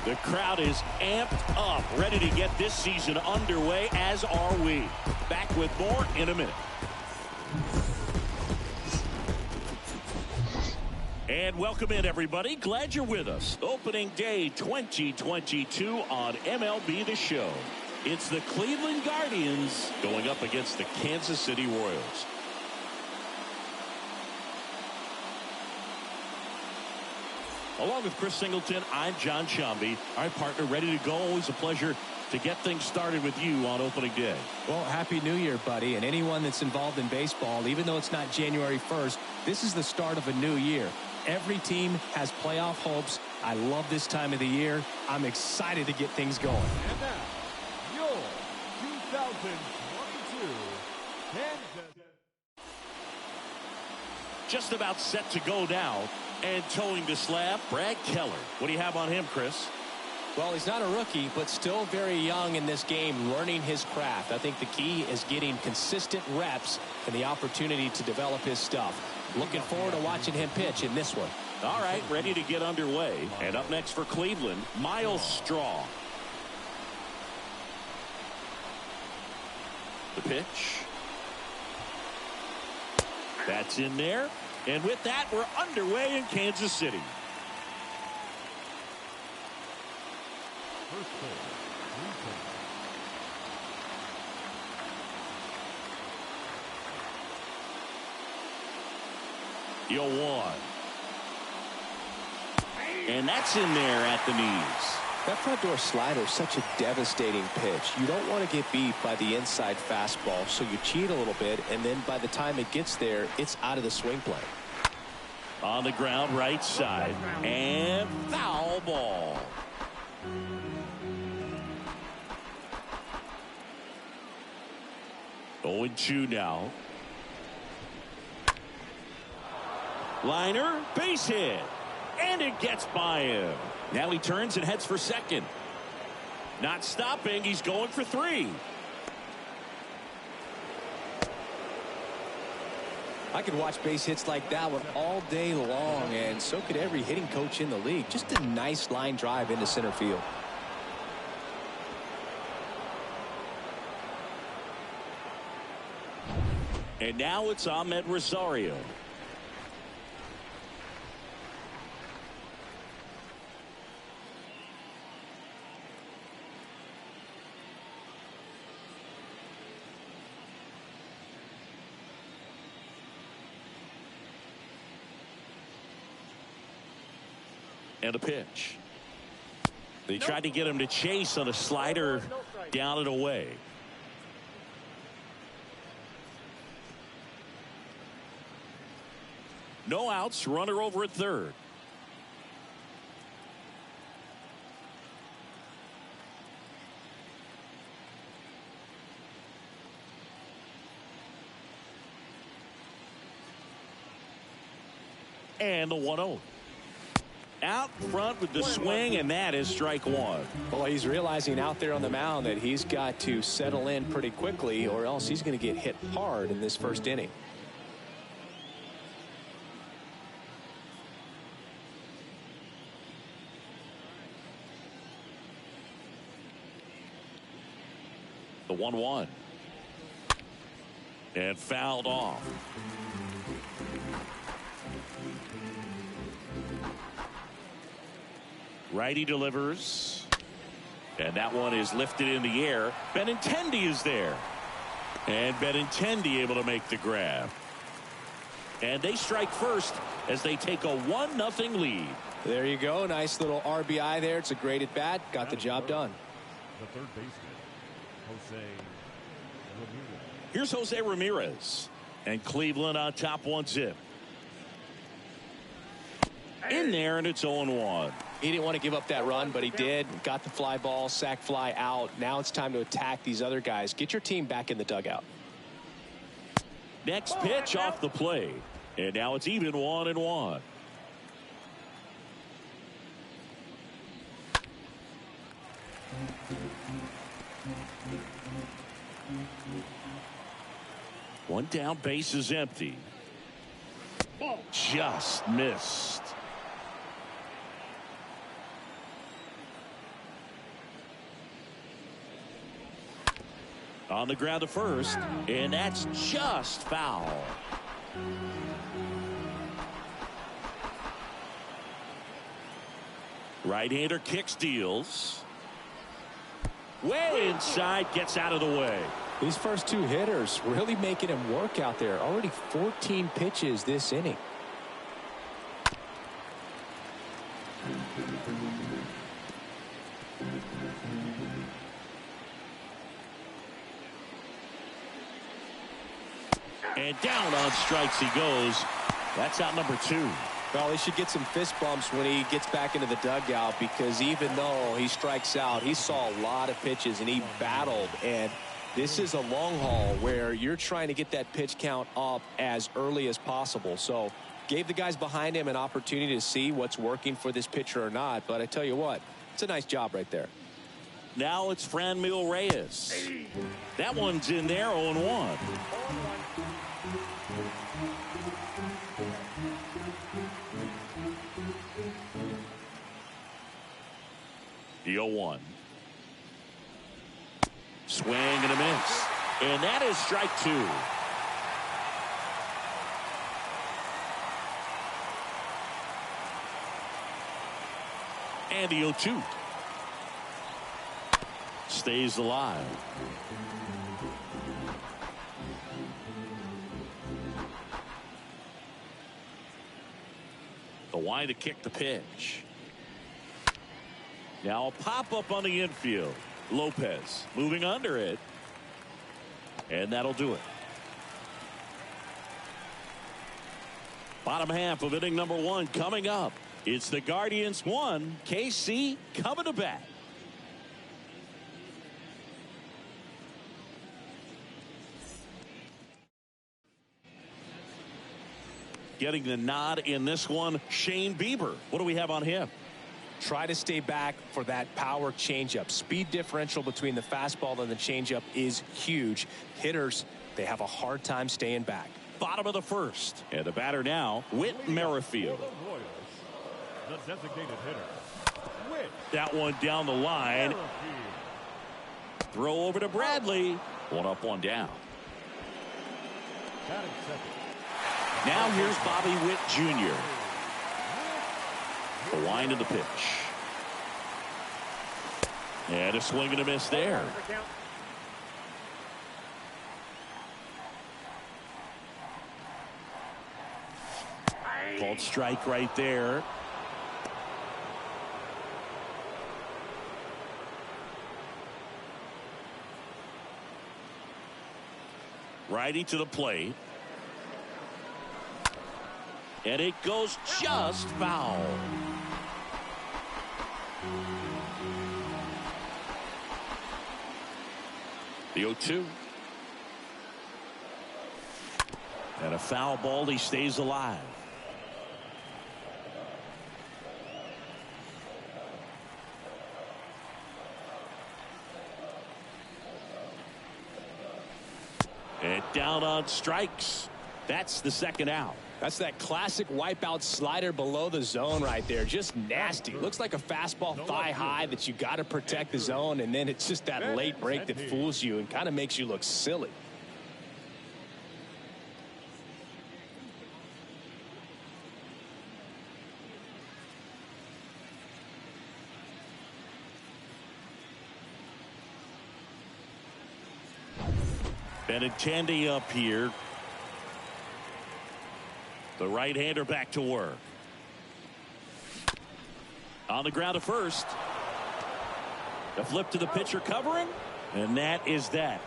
The crowd is amped up, ready to get this season underway, as are we. Back with more in a minute. And welcome in, everybody. Glad you're with us. Opening day 2022 on MLB The Show. It's the Cleveland Guardians going up against the Kansas City Royals. Along with Chris Singleton, I'm John Shambi. Our partner ready to go. Always a pleasure to get things started with you on opening day. Well, Happy New Year, buddy. And anyone that's involved in baseball, even though it's not January 1st, this is the start of a new year. Every team has playoff hopes. I love this time of the year. I'm excited to get things going. And now, your 2022 Kansas. Just about set to go now. And towing the slab, Brad Keller. What do you have on him, Chris? Well, he's not a rookie, but still very young in this game, learning his craft. I think the key is getting consistent reps and the opportunity to develop his stuff. Looking forward to watching him pitch in this one. All right, ready to get underway. And up next for Cleveland, Miles Straw. The pitch. That's in there. And with that, we're underway in Kansas City. First pitch, 3-1. 0-1. And that's in there at the knees. That front door slider is such a devastating pitch. You don't want to get beat by the inside fastball, so you cheat a little bit, and then by the time it gets there, it's out of the swing plane. On the ground, right side, and foul ball. Going 2 now. Liner, base hit, and it gets by him. Now he turns and heads for second. Not stopping, he's going for 3. I could watch base hits like that one all day long, and so could every hitting coach in the league. Just a nice line drive into center field. And now it's Ahmed Rosario. And a pitch. They tried to get him to chase on a slider, down and away. No outs, runner over at third. And the 1-0. Out front with the swing, and that is strike 1. Well, he's realizing out there on the mound that he's got to settle in pretty quickly, or else he's going to get hit hard in this first inning. The 1-1. And fouled off. Righty delivers. And that one is lifted in the air. Benintendi is there. And Benintendi able to make the grab. And they strike first as they take a 1-0 lead. There you go. Nice little RBI there. It's a great at bat. Got the job done. The third baseman, Jose Ramirez. Here's Jose Ramirez. And Cleveland on top 1-0. In there, and it's 0-1. He didn't want to give up that run, but he did. Got the fly ball, sac fly out. Now it's time to attack these other guys. Get your team back in the dugout. Next pitch off the plate. And now it's even 1-1. One down, base is empty. Just missed. On the ground to first, and that's just foul. Right-hander kicks, deals. Way inside, gets out of the way. These first two hitters really making him work out there. Already 14 pitches this inning. And down on strikes he goes. That's out number 2. Well, he should get some fist bumps when he gets back into the dugout, because even though he strikes out, he saw a lot of pitches and he battled. And this is a long haul where you're trying to get that pitch count up as early as possible. So gave the guys behind him an opportunity to see what's working for this pitcher or not. But I tell you what, it's a nice job right there. Now it's Franmil Reyes. That one's in there, 0-1. The 0-1. Swing and a miss. And that is strike 2. And the 0-2. Stays alive. The wind to kick the pitch. Now a pop-up on the infield. Lopez moving under it. And that'll do it. Bottom half of inning number 1 coming up. It's the Guardians 1, KC coming to bat. Getting the nod in this one, Shane Bieber. What do we have on him? Try to stay back for that power changeup. Speed differential between the fastball and the changeup is huge. Hitters, they have a hard time staying back. Bottom of the first. And the batter now, Whit Merrifield. The designated hitter, Whit. That one down the line. Throw over to Bradley. 1 up, 1 down. Batting second. Now here's Bobby Witt Jr. The wind of the pitch. And a swing and a miss there. Called strike right there. Righty to the plate. And it goes just foul. The 0-2. And a foul ball. He stays alive. And down on strikes. That's the second out. That's that classic wipeout slider below the zone right there. Just nasty. Looks like a fastball thigh high that you got to protect the zone, and then it's just that late break that fools you and kind of makes you look silly. Benintendi up here. The right-hander back to work. On the ground to first. The flip to the pitcher covering. And that is that.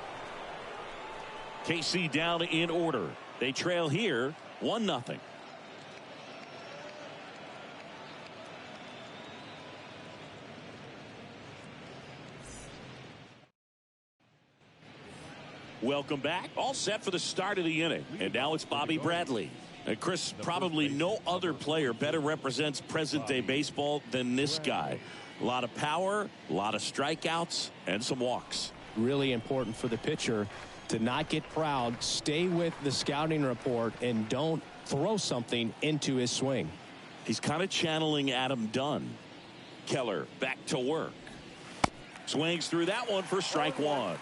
KC down in order. They trail here 1-0. Welcome back. All set for the start of the inning. And now it's Bobby Bradley. And Chris, probably no other player better represents present-day baseball than this guy. A lot of power, a lot of strikeouts, and some walks. Really important for the pitcher to not get proud, stay with the scouting report, and don't throw something into his swing. He's kind of channeling Adam Dunn. Keller back to work. Swings through that one for strike 1.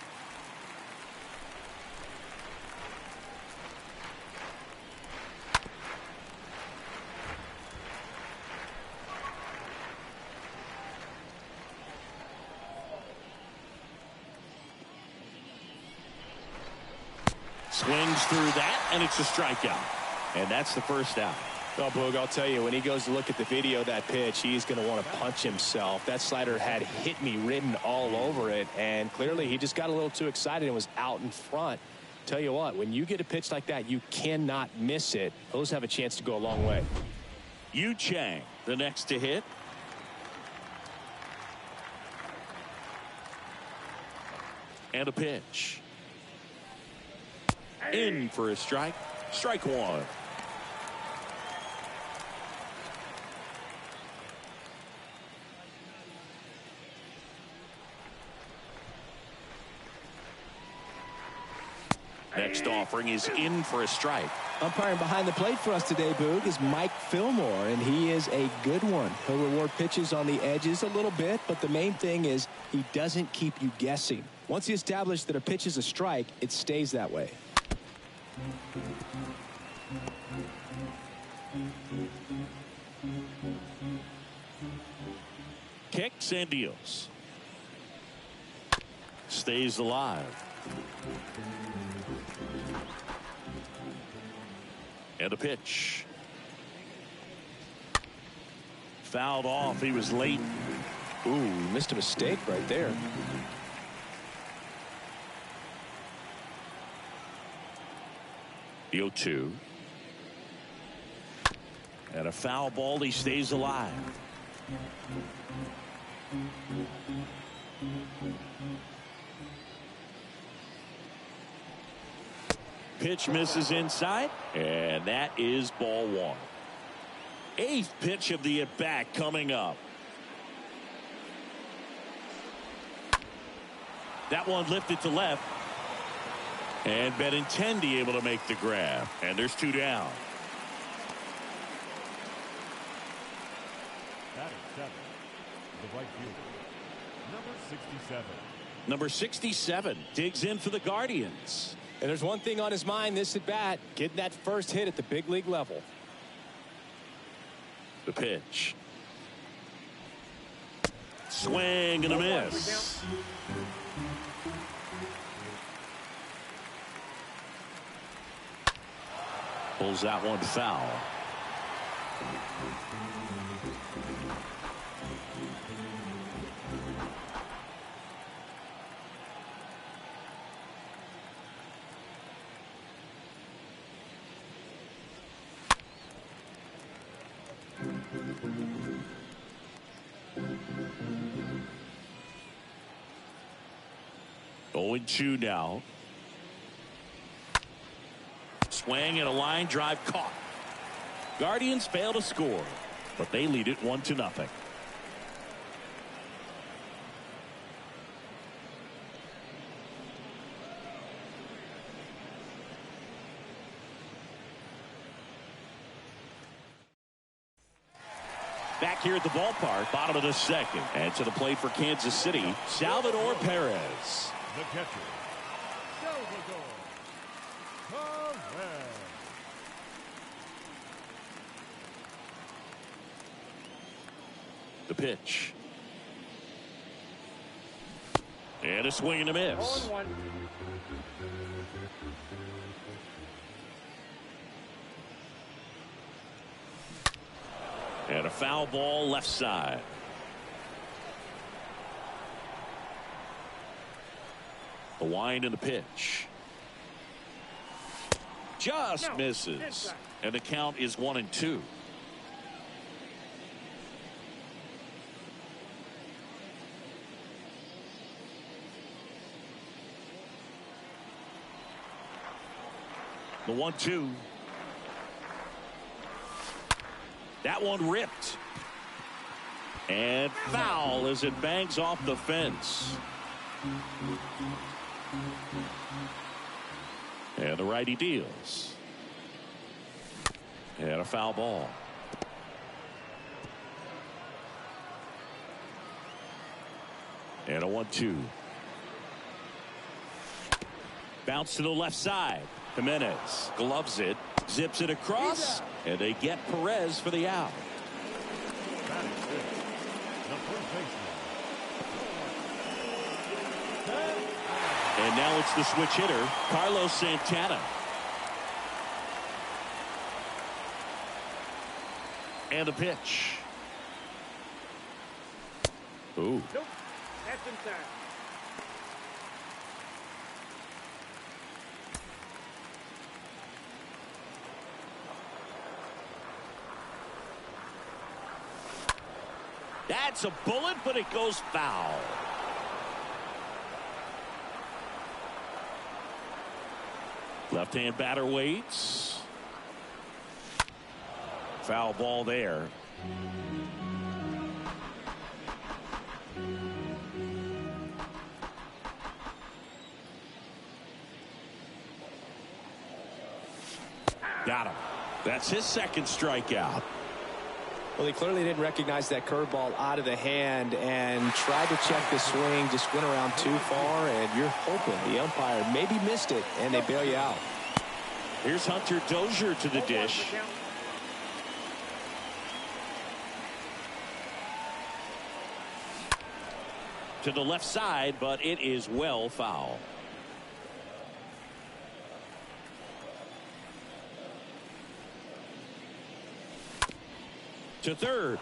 Swings through that, and it's a strikeout. And that's the first out. Oh, Boog, I'll tell you, when he goes to look at the video of that pitch, he's going to want to punch himself. That slider had hit me written all over it, and clearly he just got a little too excited and was out in front. Tell you what, when you get a pitch like that, you cannot miss it. Those have a chance to go a long way. Yu Chang, the next to hit. And a pitch. In for a strike. Strike one. Next offering is in for a strike. Umpiring behind the plate for us today, Boog, is Mike Fillmore, and he is a good one. He'll reward pitches on the edges a little bit, but the main thing is he doesn't keep you guessing. Once he establishes that a pitch is a strike, it stays that way. Kicks and deals. Stays alive. And a pitch. Fouled off. He was late. Ooh, missed a mistake right there. The 0-2. And a foul ball. He stays alive. Pitch misses inside, and that is ball one. Eighth pitch of the at-bat coming up. That one lifted to left. And Benintendi able to make the grab. And there's two down. Batting seven, the right fielder, number 67. Number 67 digs in for the Guardians. And there's one thing on his mind this at bat, getting that first hit at the big league level. The pitch. Swing and a miss. Pulls that one foul. Oh, and 2 now. Swing and a line drive caught. Guardians fail to score, but they lead it 1-0. Back here at the ballpark, bottom of the second. And to the plate for Kansas City, Salvador Perez. The catcher, Salvador Perez. The pitch. And a swing and a miss. 0-1. And a foul ball left side. The wind and the pitch. Just misses. And the count is 1-2. The 1-2. That one ripped. And foul as it bangs off the fence. And the righty deals. And a foul ball. And a 1-2. Bounce to the left side. Jimenez gloves it, zips it across, and they get Perez for the out. Batting fifth, the first baseman. And And now it's the switch hitter, Carlos Santana. And a pitch. Ooh. Nope. That's inside. That's a bullet, but it goes foul. Left-hand batter waits. Foul ball there. Got him. That's his second strikeout. Well, he clearly didn't recognize that curveball out of the hand and tried to check the swing, just went around too far, and you're hoping the umpire maybe missed it, and they bail you out. Here's Hunter Dozier to the dish. To the left side, but it is well foul. To third.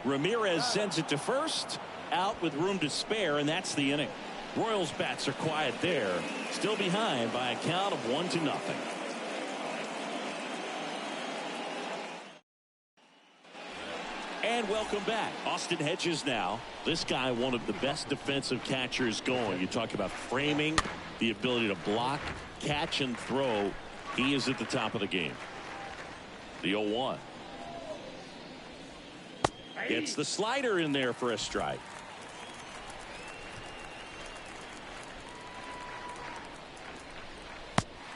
Ramirez sends it to first. Out with room to spare, and that's the inning. Royals bats are quiet there. Still behind by a count of 1-0. And welcome back. Austin Hedges now. This guy, one of the best defensive catchers going. You talk about framing, the ability to block, catch, and throw. He is at the top of the game. The 0-1. Gets the slider in there for a strike.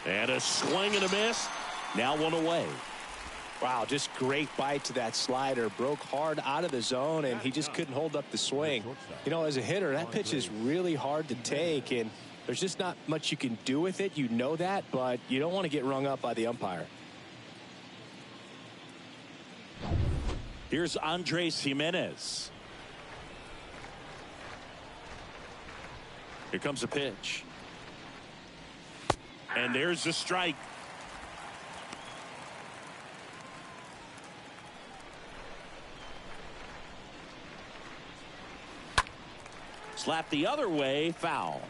And a swing and a miss. Now one away. Wow, just great bite to that slider. Broke hard out of the zone, and he just couldn't hold up the swing. You know, as a hitter, that pitch is really hard to take, and there's just not much you can do with it. You know that, but you don't want to get rung up by the umpire. Here's Andres Jimenez. Here comes a pitch. And there's the strike. Slap the other way, foul.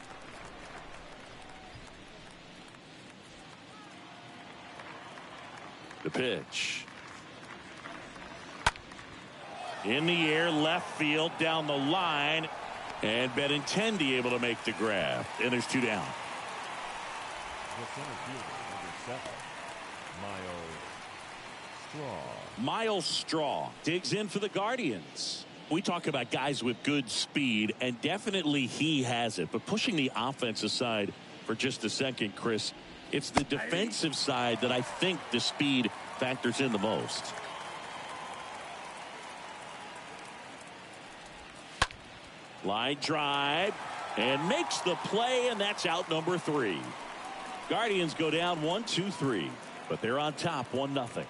The pitch. In the air, left field, down the line. And Benintendi able to make the grab. And there's two down. The center fielder, number 7, Miles Straw. Miles Straw digs in for the Guardians. We talk about guys with good speed, and definitely he has it. But pushing the offense aside for just a second, Chris, it's the defensive side that I think the speed factors in the most. Line drive, and makes the play, and that's out number 3. Guardians go down 1-2-3, but they're on top 1-0.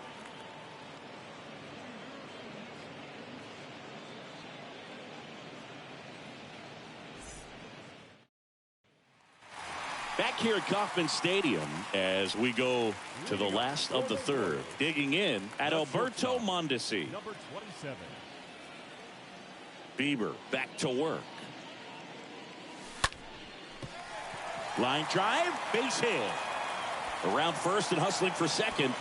Back here at Kauffman Stadium as we go to the last of the third. Digging in at Alberto Mondesi. Number 27. Bieber back to work. Line drive, base hit. Around first and hustling for second.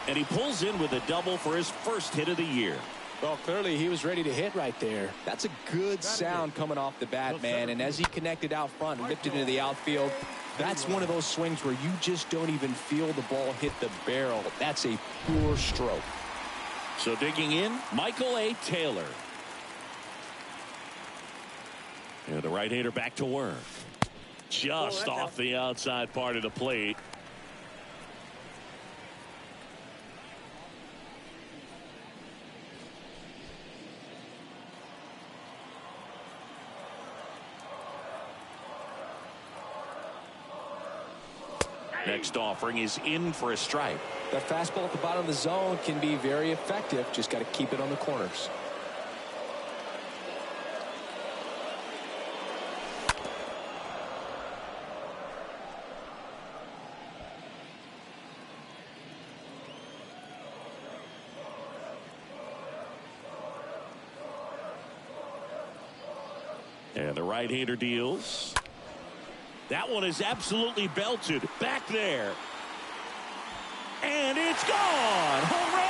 And he pulls in with a double for his first hit of the year. Well, clearly he was ready to hit right there. That's a good sound coming off the bat, man. And as he connected out front and lifted into the outfield, that's one of those swings where you just don't even feel the ball hit the barrel. That's a pure stroke. So digging in, Michael A. Taylor. And the right-hander back to work. Just off the outside part of the plate. Next offering is in for a strike. That fastball at the bottom of the zone can be very effective. Just got to keep it on the corners. And the right-hander deals. That one is absolutely belted. Back there. And it's gone. Home run.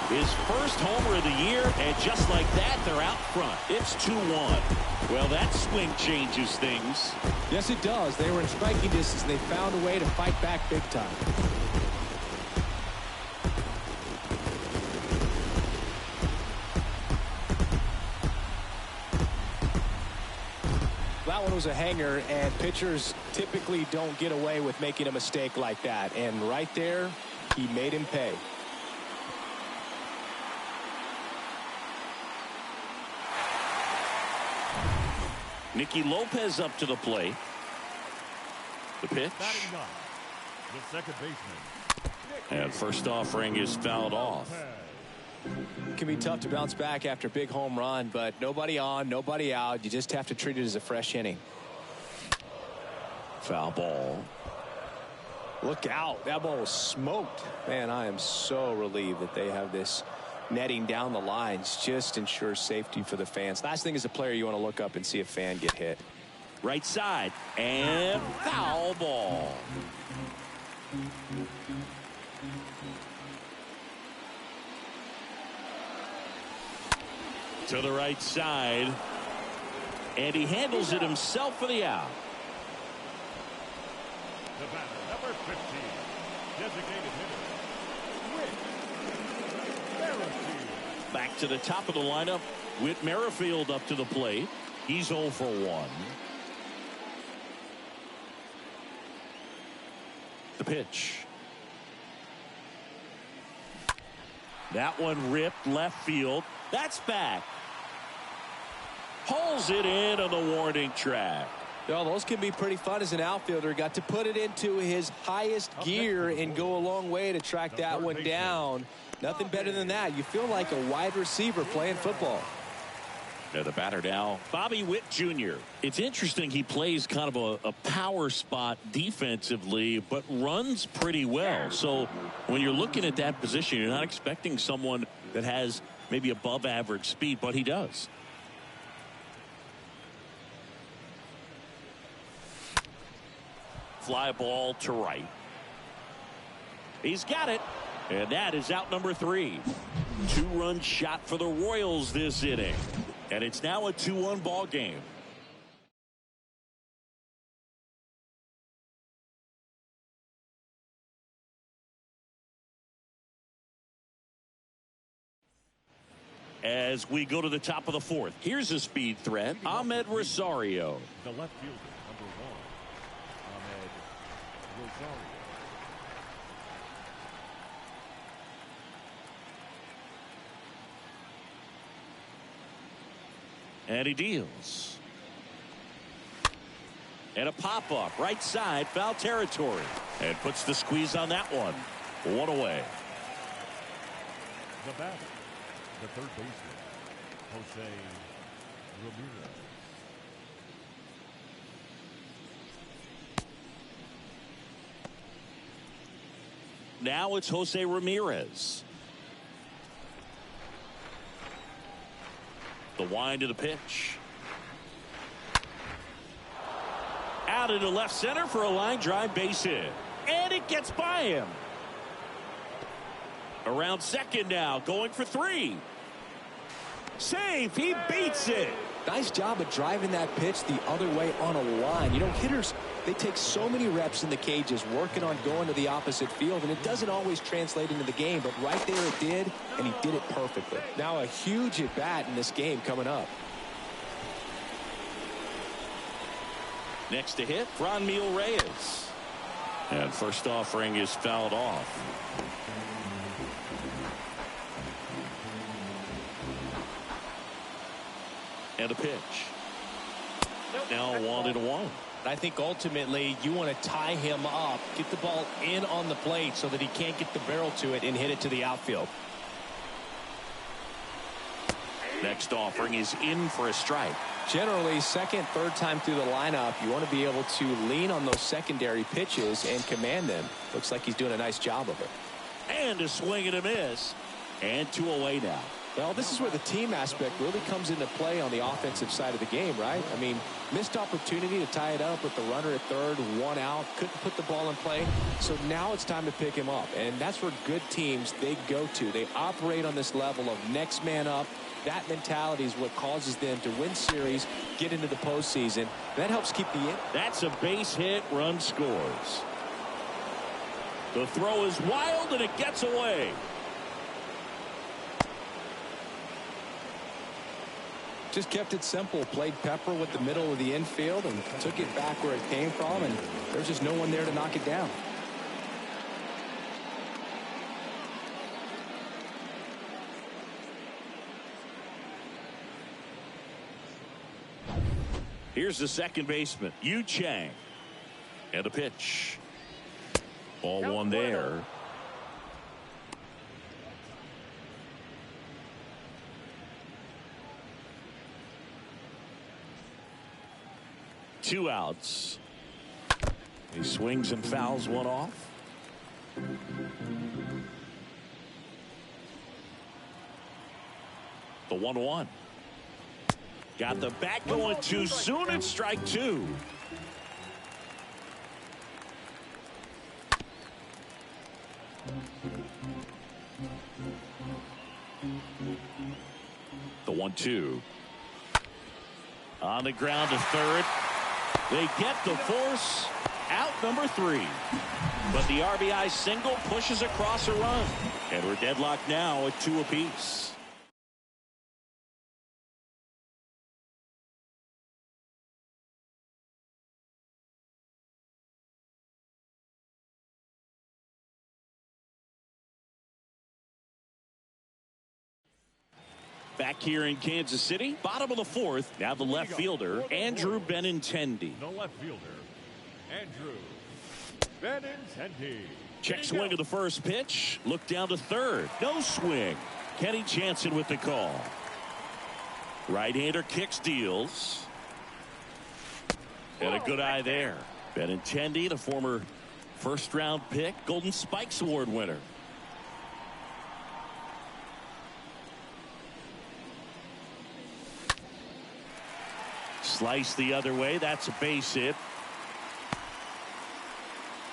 His first homer of the year, and just like that, they're out front. It's 2-1. Well, that swing changes things. Yes, it does. They were in striking distance, and they found a way to fight back big time. That one was a hanger, and pitchers typically don't get away with making a mistake like that. And right there, he made him pay. Nicky Lopez up to the plate. The pitch. Batting ninth, the second baseman. And first offering is fouled off. It can be tough to bounce back after a big home run, but nobody on, nobody out. You just have to treat it as a fresh inning. Foul ball. Look out. That ball was smoked. Man, I am so relieved that they have this netting down the lines. Just ensures safety for the fans. Last thing as a player, you want to look up and see a fan get hit. Right side. And foul ball. To the right side. And he handles it himself for the out. The batter, number 15, designated hitter, Merrifield. Back to the top of the lineup with Merrifield up to the plate. He's 0 for 1. The pitch. That one ripped left field. That's back. Hauls it in on the warning track. Well, those can be pretty fun as an outfielder. Got to put it into his highest gear and go a long way to track that one down. Nothing better than that. You feel like a wide receiver playing football. The batter now, Bobby Witt Jr. It's interesting, he plays kind of a power spot defensively, but runs pretty well. So when you're looking at that position, you're not expecting someone that has maybe above average speed, but he does. Fly ball to right. He's got it. And that is out number 3. 2-run shot for the Royals this inning. And it's now a 2-1 ball game. As we go to the top of the 4th, here's a speed threat. Ahmed Rosario. The left fielder, number 1, Ahmed Rosario. And he deals. And a pop-up right side, foul territory. And puts the squeeze on that one. 1 away. The batter, the third baseman, Jose Ramirez. Now it's Jose Ramirez. The wind to the pitch. Out into left center for a line drive base hit. And it gets by him. Around second now, going for 3. Safe, he beats it. Nice job of driving that pitch the other way on a line. You know, hitters, they take so many reps in the cages working on going to the opposite field, and it doesn't always translate into the game, but right there it did, and he did it perfectly. Now a huge at-bat in this game coming up. Next to hit, Franmil Reyes. And first offering is fouled off. And a pitch. Now 1-1. I think ultimately you want to tie him up, get the ball in on the plate so that he can't get the barrel to it and hit it to the outfield. Next offering is in for a strike. Generally, second, third time through the lineup, you want to be able to lean on those secondary pitches and command them. Looks like he's doing a nice job of it. And a swing and a miss. And 2 away now. Well, this is where the team aspect really comes into play on the offensive side of the game, right? I mean, missed opportunity to tie it up with the runner at third, one out, couldn't put the ball in play. So now it's time to pick him up. And that's where good teams, they go to. They operate on this level of next man up. That mentality is what causes them to win series, get into the postseason. That helps keep the in. That's a base hit, run scores. The throw is wild and it gets away. Just kept it simple, played pepper with the middle of the infield and took it back where it came from, and there's just no one there to knock it down. Here's the second baseman, Yu Chang. And a pitch. Ball one there. Two outs. He swings and fouls one off. The 1-1. Got the bat going too soon and strike two. The 1-2. On the ground to third. They get the force out, number 3. But the RBI single pushes across a run. And we're deadlocked now at 2 apiece. Back here in Kansas City, bottom of the 4th. Now the left fielder, Andrew Benintendi. The left fielder, Andrew Benintendi. Check swing of the first pitch. Look down to third. No swing. Kenny Jansen with the call. Right-hander kicks, deals. And a good eye there. Benintendi, the former first-round pick, Golden Spikes Award winner. Slice the other way. That's a base hit.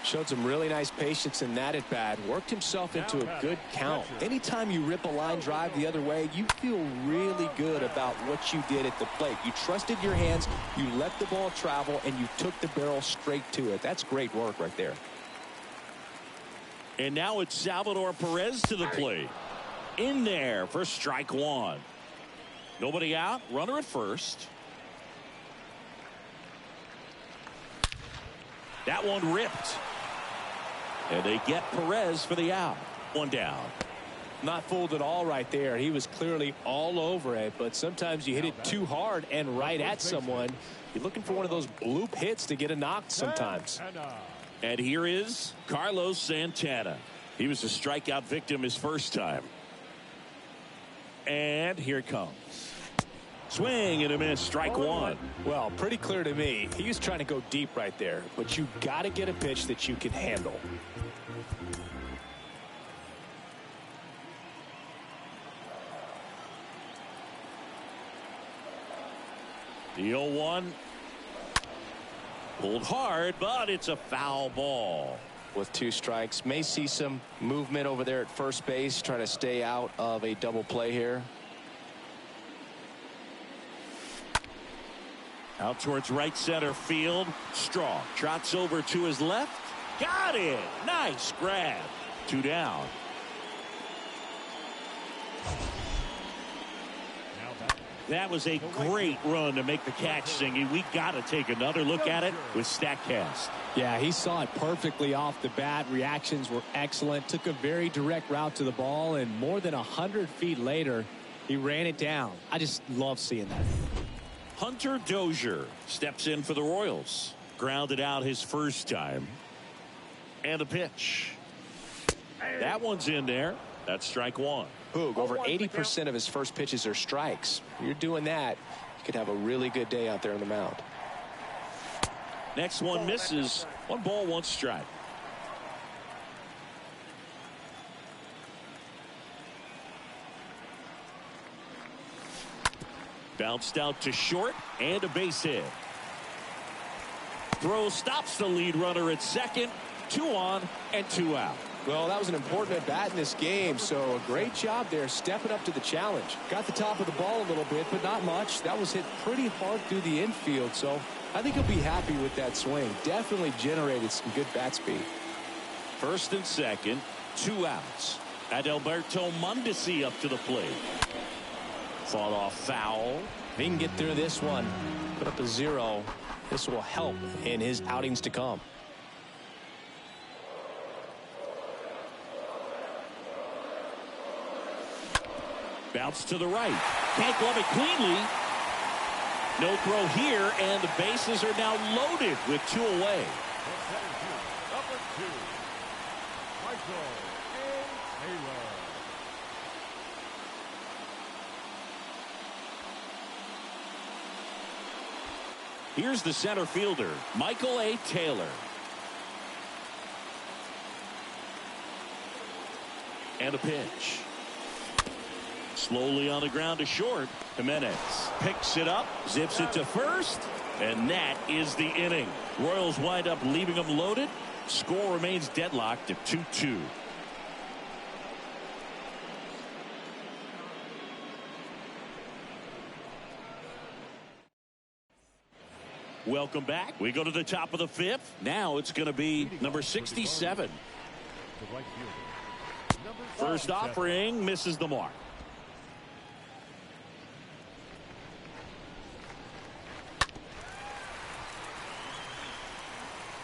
Showed some really nice patience in that at bat. Worked himself into a good count. Anytime you rip a line drive the other way, you feel really good about what you did at the plate. You trusted your hands, you let the ball travel, and you took the barrel straight to it. That's great work right there. And now it's Salvador Perez to the plate. In there for strike one. Nobody out. Runner at first. That one ripped. And they get Perez for the out. One down. Not fooled at all right there. He was clearly all over it, but sometimes you hit it too hard and right at someone. You're looking for one of those bloop hits to get a knock sometimes. And here is Carlos Santana. He was a strikeout victim his first time. And here it comes. Swing and a miss, strike one. Well, pretty clear to me. He was trying to go deep right there, but you got to get a pitch that you can handle. The 0-1. Pulled hard, but it's a foul ball. With 2 strikes, may see some movement over there at first base, trying to stay out of a double play here. Out towards right center field. Strong trots over to his left. Got it. Nice grab. 2 down. That was a great run to make the catch, Singy. We got to take another look at it with StatCast. Yeah, he saw it perfectly off the bat. Reactions were excellent. Took a very direct route to the ball, and more than 100 feet later, he ran it down. I just love seeing that. Hunter Dozier steps in for the Royals. Grounded out his first time. And a pitch. That one's in there. That's strike one. Boog, over 80% of his first pitches are strikes. You're doing that, you could have a really good day out there on the mound. Next one misses. 1 ball, 1 strike. Bounced out to short and a base hit. Throw stops the lead runner at second. 2 on and 2 out. Well, that was an important at bat in this game, so a great job there stepping up to the challenge. Got the top of the ball a little bit, but not much. That was hit pretty hard through the infield, so I think he'll be happy with that swing. Definitely generated some good bat speed. First and second, 2 outs. Adalberto Mondesi up to the plate. Fought off foul. If he can get through this one, put up a 0, this will help in his outings to come. Bounce to the right. Can't glove it cleanly. No throw here, and the bases are now loaded with 2 away. Number 2, Michael A. Taylor. Here's the center fielder, Michael A. Taylor. And a pitch. Slowly on the ground to short. Jimenez picks it up, zips it to first, and that is the inning. Royals wind up leaving them loaded. Score remains deadlocked at 2-2. Welcome back. We go to the top of the 5th. Now it's going to be number 67. The right fielder. Number First 57. offering misses the mark.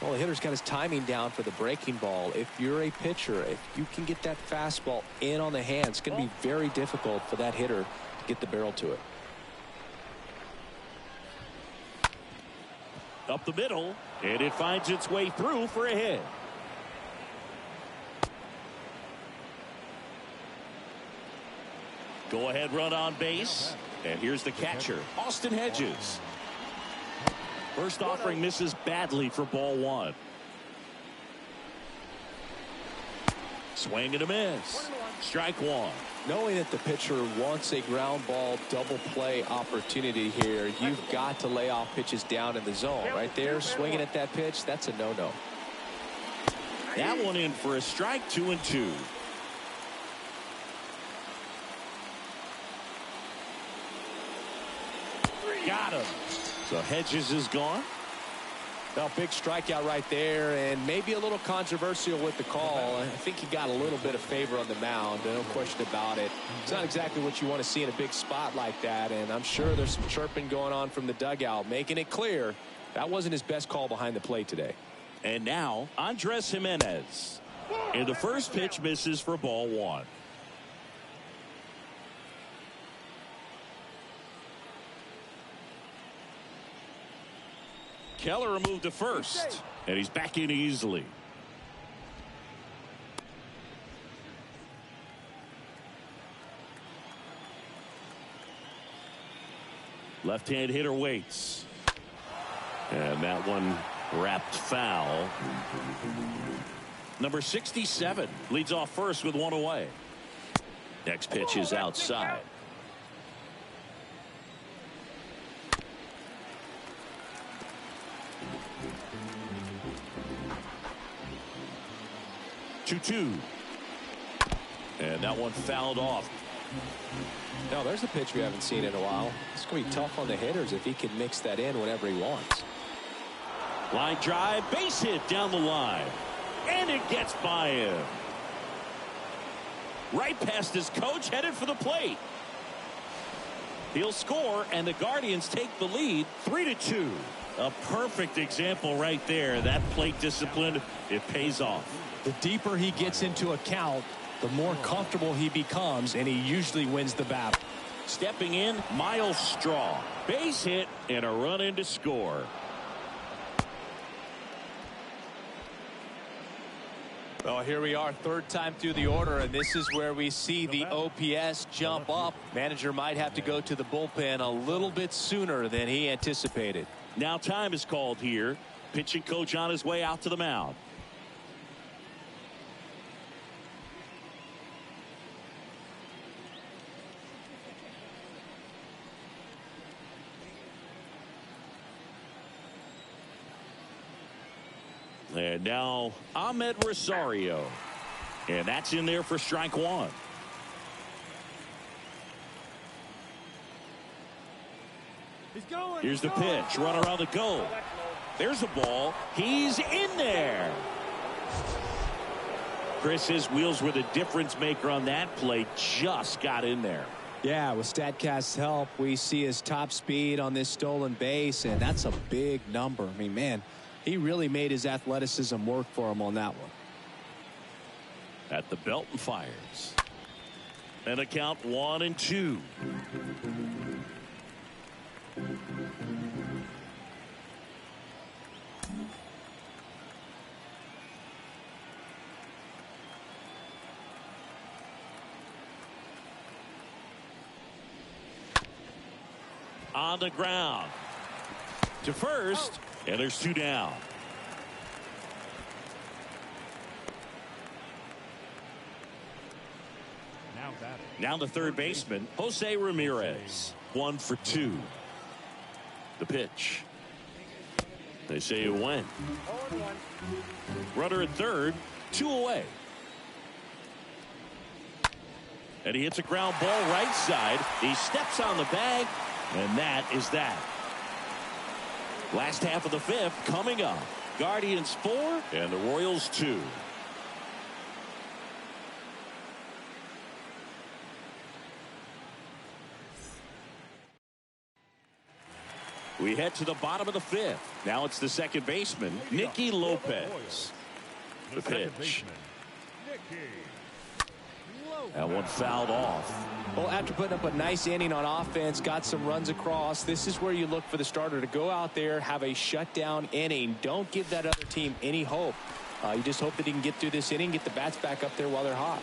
Well, the hitter's got his timing down for the breaking ball. If you're a pitcher, if you can get that fastball in on the hand, it's going to be very difficult for that hitter to get the barrel to it. Up the middle, and it finds its way through for a hit. Go ahead run on base, and here's the catcher, Austin Hedges. First offering misses badly for ball 1. Swing and a miss. Strike 1. Knowing that the pitcher wants a ground ball double play opportunity here, you've got to lay off pitches down in the zone. Right there, swinging at that pitch, that's a no-no. That one in for a strike. 2-2. Got him. So Hedges is gone. Well, big strikeout right there, and maybe a little controversial with the call. I think he got a little bit of favor on the mound, no question about it. It's not exactly what you want to see in a big spot like that, and I'm sure there's some chirping going on from the dugout, making it clear that wasn't his best call behind the plate today. And now, Andres Jimenez. And the first pitch misses for ball 1. Keller moved to first, and he's back in easily. Left-hand hitter waits. And that one wrapped foul. Number 67 leads off first with 1 away. Next pitch is outside. Two. And that one fouled off. No, there's a pitch we haven't seen in a while. It's going to be tough on the hitters if he can mix that in whenever he wants. Line drive, base hit down the line. And it gets by him. Right past his coach, headed for the plate. He'll score, and the Guardians take the lead 3-2. A perfect example right there. That plate discipline, it pays off. The deeper he gets into a count, the more comfortable he becomes, and he usually wins the battle. Stepping in, Miles Straw. Base hit and a run in to score. Well, here we are, third time through the order, and this is where we see the OPS jump up. Manager might have to go to the bullpen a little bit sooner than he anticipated. Now time is called here. Pitching coach on his way out to the mound. And now Ahmed Rosario. And that's in there for strike one. Here's the pitch. Runner on the go. There's a ball. He's in there. Chris, his wheels were the difference maker on that play. Just got in there. Yeah, with StatCast's help, we see his top speed on this stolen base, and that's a big number. I mean, man, he really made his athleticism work for him on that one. At the belt and fires. And a count 1-2. On the ground to first, and there's two down. Now the third baseman, Jose Ramirez. 1 for 2. The pitch. They say it went. Runner at third, 2 away. And he hits a ground ball right side. He steps on the bag, and that is that. Last half of the fifth coming up. Guardians 4 and the Royals 2. We head to the bottom of the fifth. Now it's the second baseman, Nicky Lopez. The pitch. That one fouled off. Well, after putting up a nice inning on offense, got some runs across, this is where you look for the starter to go out there, have a shutdown inning. Don't give that other team any hope. You just hope that he can get through this inning, get the bats back up there while they're hot.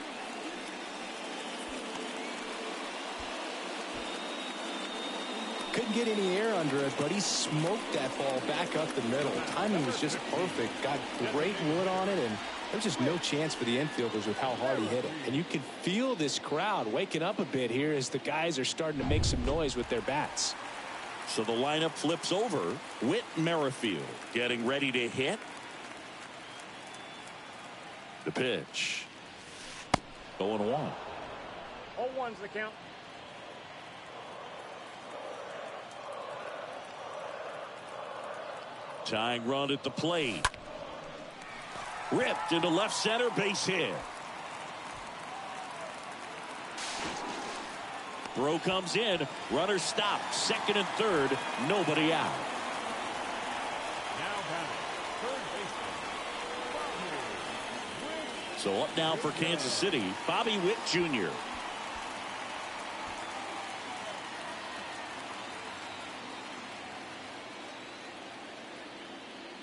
Couldn't get any air under it, but he smoked that ball back up the middle. Timing was just perfect. Got great wood on it, and there's just no chance for the infielders with how hard he hit it. And you can feel this crowd waking up a bit here as the guys are starting to make some noise with their bats. So the lineup flips over. Whit Merrifield getting ready to hit. The pitch. 0-1. 0-1's the count. Tying run at the plate. Ripped into left center, base hit. Throw comes in. Runner stopped. Second and third. Nobody out. Now batting, third baseman. So up now for Kansas City, Bobby Witt Jr.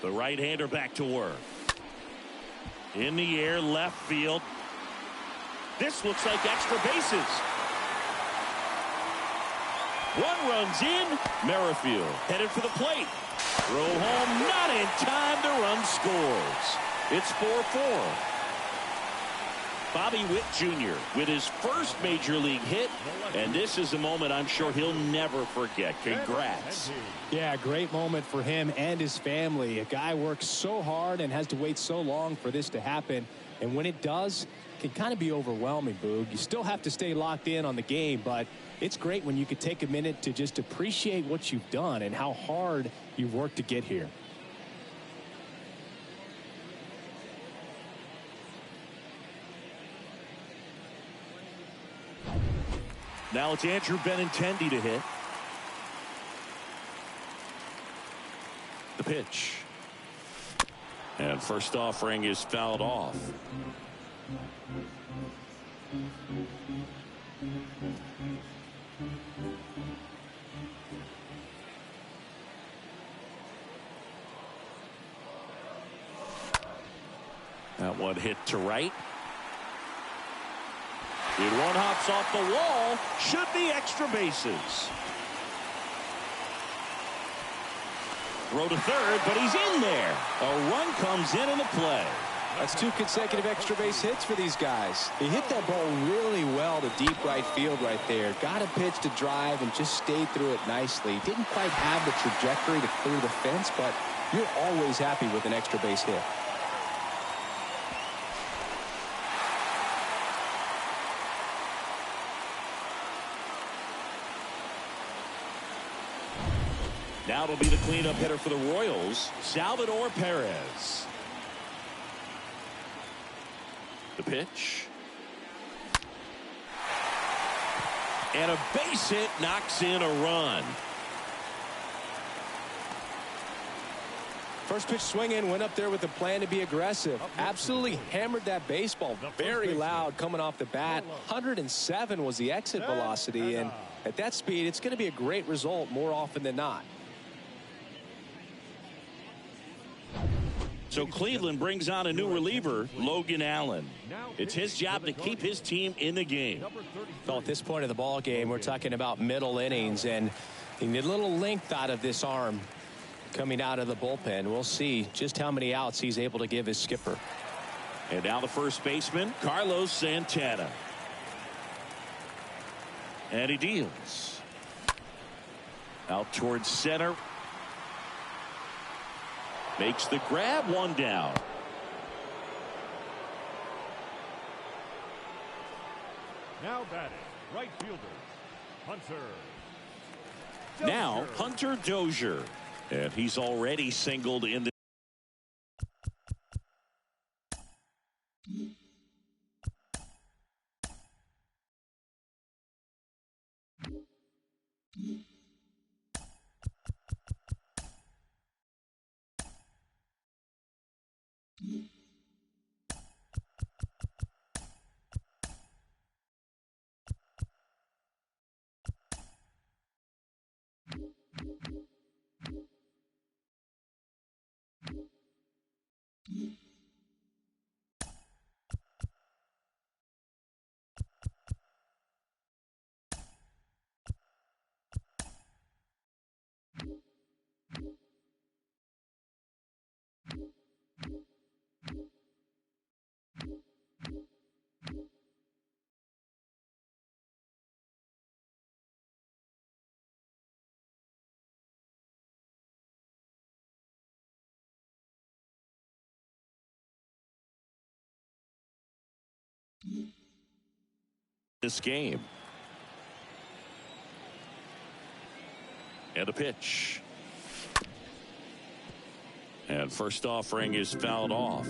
The right-hander back to work. In the air, left field. This looks like extra bases. One runs in. Merrifield headed for the plate. Throw home, not in time. The run scores. It's 4-4. Bobby Witt Jr. with his first major league hit, and this is a moment I'm sure he'll never forget. Congrats. Yeah, great moment for him and his family. A guy works so hard and has to wait so long for this to happen, and when it does, it can kind of be overwhelming, Boog. You still have to stay locked in on the game, but it's great when you could take a minute to just appreciate what you've done and how hard you've worked to get here. Now it's Andrew Benintendi to hit. The pitch. And first offering is fouled off. That one hit to right. And one hops off the wall. Should be extra bases. Throw to third, but he's in there. A run comes in the play. That's 2 consecutive extra base hits for these guys. He hit that ball really well to deep right field right there. Got a pitch to drive and just stayed through it nicely. Didn't quite have the trajectory to clear the fence, but you're always happy with an extra base hit. Now it'll be the cleanup hitter for the Royals, Salvador Perez. The pitch. And a base hit knocks in a run. First pitch swing in, went up there with a plan to be aggressive. Absolutely hammered that baseball. Very loud coming off the bat. 107 was the exit velocity, and at that speed, it's going to be a great result more often than not. So Cleveland brings on a new reliever, Logan Allen. It's his job to keep his team in the game. Well, at this point of the ball game, we're talking about middle innings, and you need a little length out of this arm coming out of the bullpen. We'll see just how many outs he's able to give his skipper. And now the first baseman, Carlos Santana. And he deals. Out towards center. Makes the grab, one down. Now batting, right fielder, Hunter. Now Hunter Dozier. And he's already singled in the this game. And a pitch. And first offering is fouled off.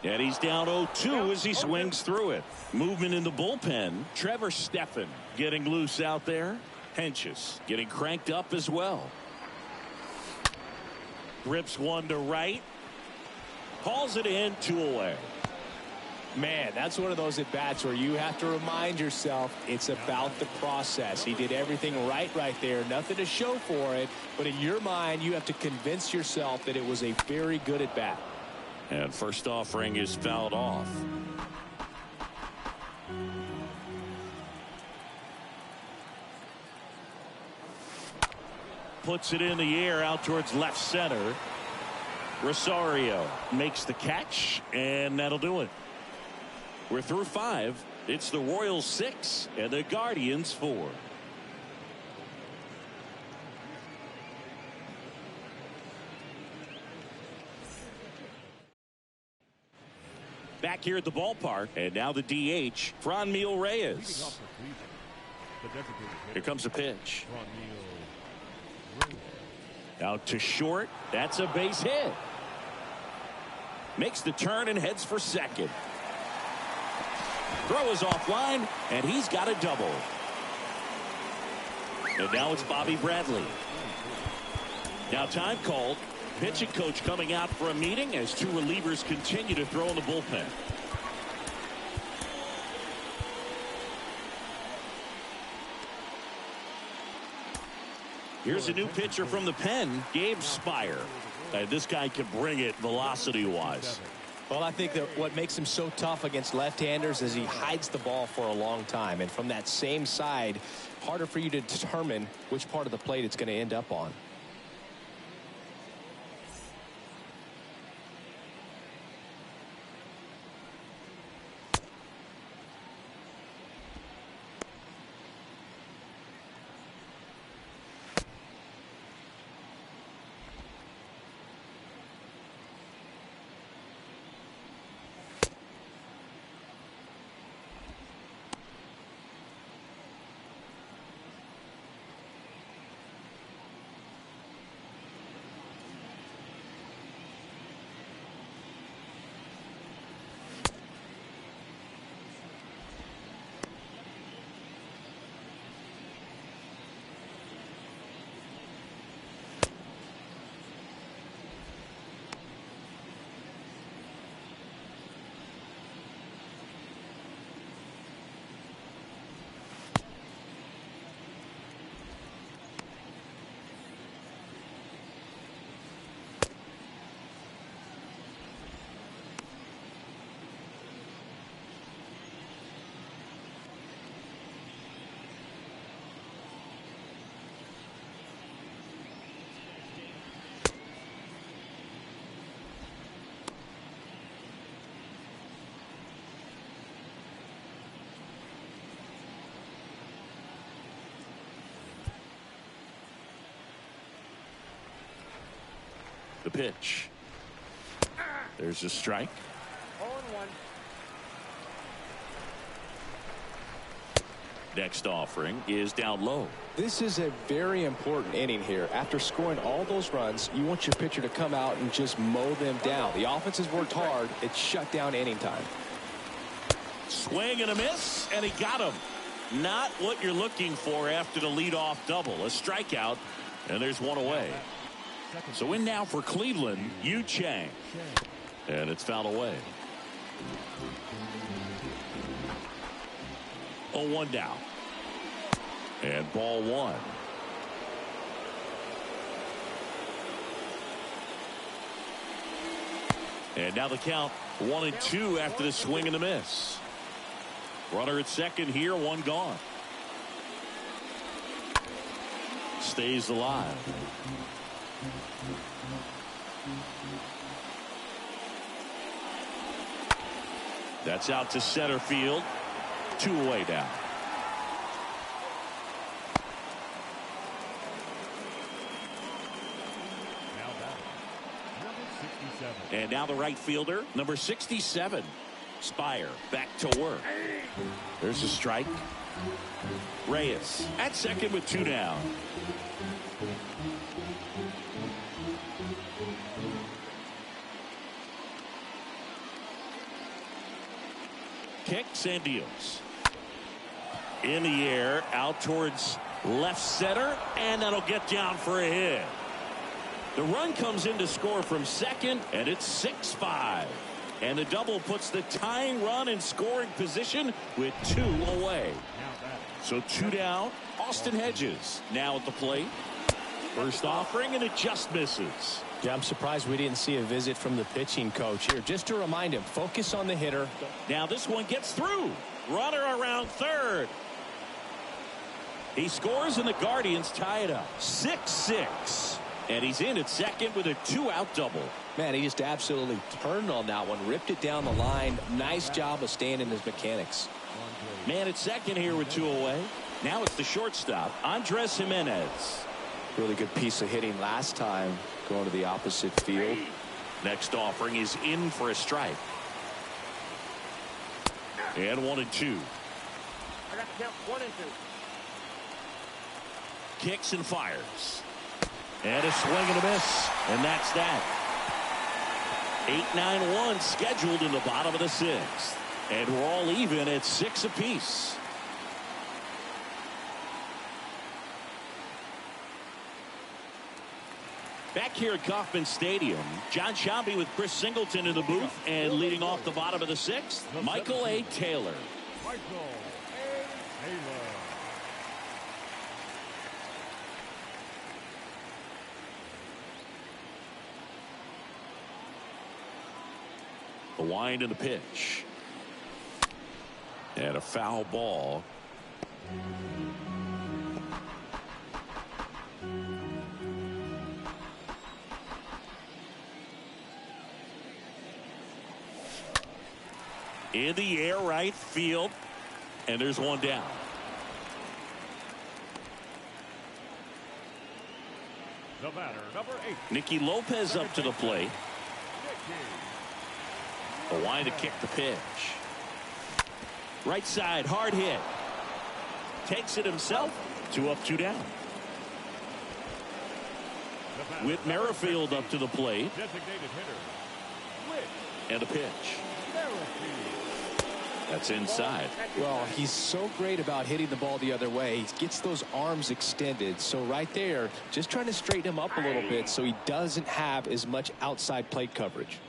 And he's down 0-2 as he swings through it. Movement in the bullpen. Trevor Stephan getting loose out there. Hedges getting cranked up as well. Grips one to right. Calls it in, 2 away. Man, that's one of those at-bats where you have to remind yourself it's about the process. He did everything right there. Nothing to show for it. But in your mind, you have to convince yourself that it was a very good at-bat. And first offering is fouled off. Puts it in the air out towards left center. Rosario makes the catch, and that'll do it. We're through 5. It's the Royals 6 and the Guardians 4. Back here at the ballpark, and now the DH, Franmil Reyes. Here comes a pitch. Out to short. That's a base hit. Makes the turn and heads for second. Throw is offline, and he's got a double. And now it's Bobby Bradley. Now time called. Pitching coach coming out for a meeting as 2 relievers continue to throw in the bullpen. Here's a new pitcher from the pen, Gabe Spire. This guy can bring it velocity-wise. Well, I think that what makes him so tough against left-handers is he hides the ball for a long time. And from that same side, harder for you to determine which part of the plate it's going to end up on. The pitch. There's a strike. 0-1. Next offering is down low. This is a very important inning here. After scoring all those runs, you want your pitcher to come out and just mow them down. The offense has worked hard. It's shut down inning time. Swing and a miss, and he got him. Not what you're looking for after the leadoff double. A strikeout, and there's one away. So in now for Cleveland, Yu Chang. And it's fouled away. 0-1 down. And ball one. And now the count 1-2 after the swing and the miss. Runner at second here, one gone. Stays alive. That's out to center field. 2 away now. And now the right fielder, number 67, Spire, back to work. There's a strike. Reyes at second with 2 down. Kicks and deals. In the air, out towards left center, and that'll get down for a hit. The run comes in to score from second, and it's 6-5. And the double puts the tying run in scoring position with 2 away. So 2 down. Austin Hedges now at the plate. First offering, and it just misses. Yeah, I'm surprised we didn't see a visit from the pitching coach here. Just to remind him, focus on the hitter. Now this one gets through. Runner around third. He scores, and the Guardians tie it up. 6-6. And he's in at second with a 2-out double. Man, he just absolutely turned on that one. Ripped it down the line. Nice job of staying in his mechanics. Man at second here with 2 away. Now it's the shortstop, Andres Jimenez. Really good piece of hitting last time, going to the opposite field. Next offering is in for a strike. And 1-2. I got to count 1-2. Kicks and fires. And a swing and a miss. And that's that. 8-9-1 scheduled in the bottom of the 6th. And we're all even at 6 apiece. Back here at Kauffman Stadium, John Sciambi with Chris Singleton in the booth, and leading off the bottom of the 6th, Michael A. Taylor. Michael A. Taylor. The wind and the pitch. And a foul ball. In the air, right field. And there's one down. The batter, number 8. Nicky Lopez up to the plate. A wind to kick the pitch. Right side, hard hit. Takes it himself. 2 up, 2 down. Whit Merrifield up to the plate. Designated hitter. And a pitch. That's inside. Well, he's so great about hitting the ball the other way. He gets those arms extended. So right there, just trying to straighten him up a little bit so he doesn't have as much outside plate coverage.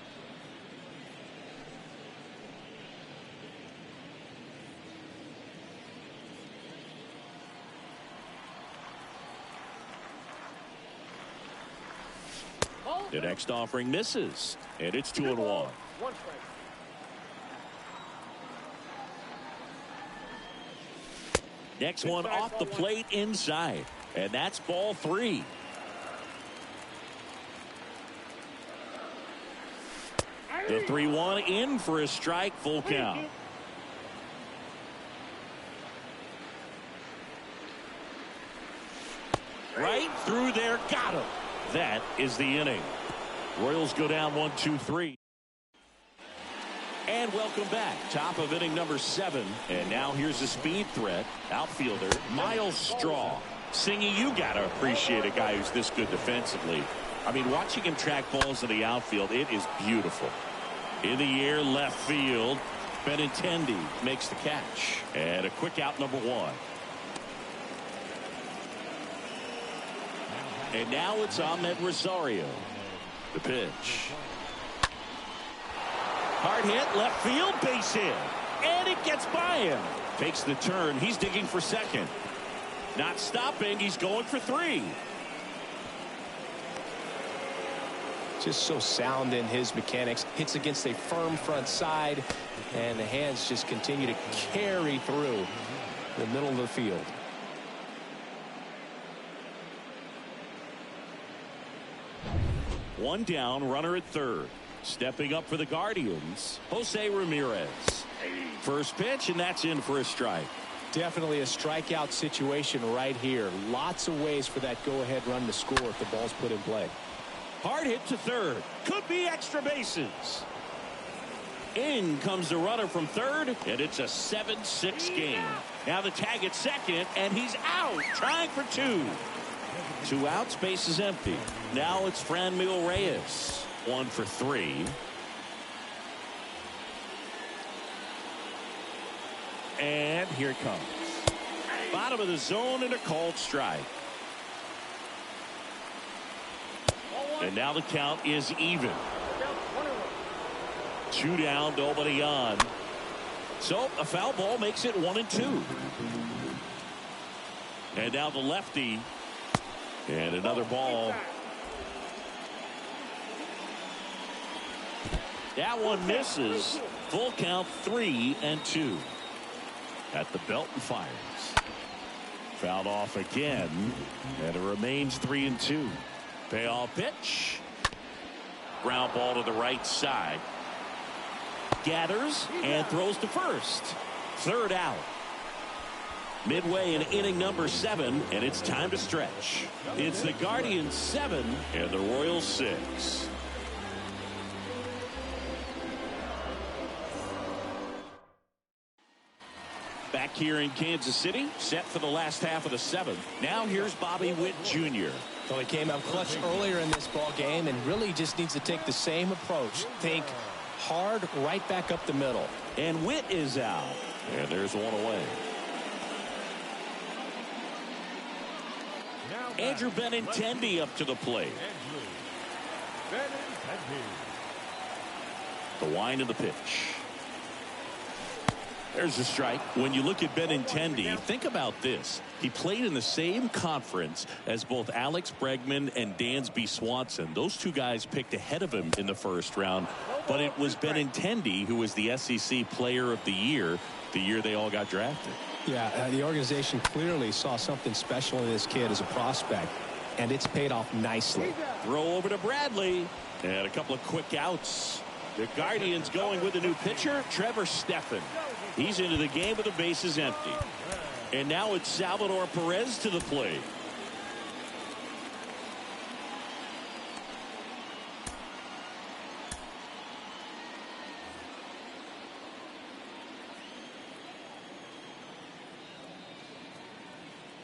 The next offering misses, and it's 2-1. 1 strike. Next one off the plate inside, and that's ball 3. The 3-1 in for a strike, full count. Right through there, got him. That is the inning. Royals go down 1-2-3. And welcome back. Top of inning number 7. And now here's a speed threat. Outfielder Miles Straw. Singy, you got to appreciate a guy who's this good defensively. I mean, watching him track balls in the outfield, it is beautiful. In the air, left field. Benintendi makes the catch. And a quick out, number 1. And now it's Ahmed Rosario. The pitch. Hard hit, left field, base hit. And it gets by him. Takes the turn. He's digging for second. Not stopping. He's going for 3. Just so sound in his mechanics. Hits against a firm front side. And the hands just continue to carry through the middle of the field. One down, runner at third. Stepping up for the Guardians, Jose Ramirez. First pitch, and that's in for a strike. Definitely a strikeout situation right here. Lots of ways for that go-ahead run to score if the ball's put in play. Hard hit to third. Could be extra bases. In comes the runner from third, and it's a 7-6 game. Now the tag at second, and he's out, trying for 2. 2 outs, base is empty. Now it's Franmil Reyes. 1 for 3. And here it comes. Bottom of the zone and a called strike. And now the count is even. 2 down, nobody on. So a foul ball makes it 1-2. And now the lefty. And another ball. That one misses. Full count, 3-2. At the belt and fires. Fouled off again. And it remains 3-2. Payoff pitch. Ground ball to the right side. Gathers and throws to first. Third out. Midway in inning number 7, and it's time to stretch. It's the Guardians 7 and the Royals 6. Back here in Kansas City, set for the last half of the 7th. Now here's Bobby Witt Jr. Well, he came out clutch earlier in this ball game and really just needs to take the same approach. Think hard right back up the middle. And Witt is out. And there's one away. Andrew Benintendi up to the plate. The wind of the pitch. There's a strike. When you look at Benintendi, think about this. He played in the same conference as both Alex Bregman and Dansby Swanson. Those 2 guys picked ahead of him in the first round. But it was Benintendi who was the SEC Player of the year they all got drafted. Yeah, the organization clearly saw something special in this kid as a prospect, and it's paid off nicely. Throw over to Bradley, and a couple of quick outs. The Guardians going with a new pitcher, Trevor Stephan. He's into the game with the bases empty. And now it's Salvador Perez to the plate.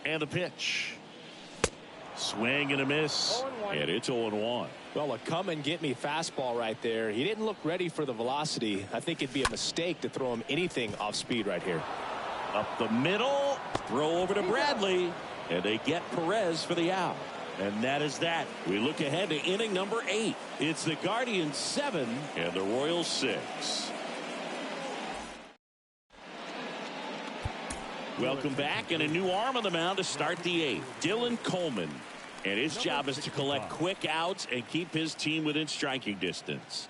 And a pitch. Swing and a miss. And it's 0-1. Well, a come and get me fastball right there. He didn't look ready for the velocity. I think it'd be a mistake to throw him anything off speed right here. Up the middle. Throw over to Bradley. And they get Perez for the out. And that is that. We look ahead to inning number 8. It's the Guardians 7 and the Royals 6. Welcome back, and a new arm on the mound to start the 8th. Dylan Coleman. And his job is to collect quick outs and keep his team within striking distance.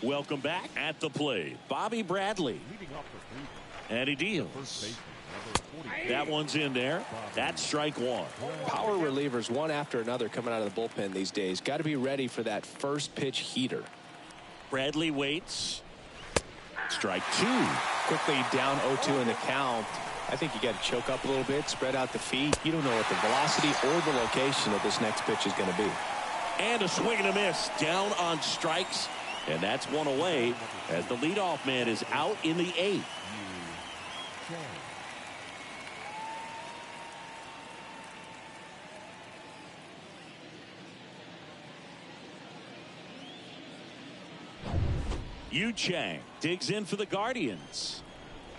Welcome back. At the plate, Bobby Bradley. Leading off for Cleveland, And he first deals. baseman, number 40. That one's in there. That's strike one. Power relievers one after another coming out of the bullpen these days. Got to be ready for that first pitch heater. Bradley waits. Strike two. Quickly down 0-2 in the count. I think you got to choke up a little bit, spread out the feet. You don't know what the velocity or the location of this next pitch is going to be. And a swing and a miss. Down on strikes. And that's one away as the leadoff man is out in the 8th. Yu Chang digs in for the Guardians.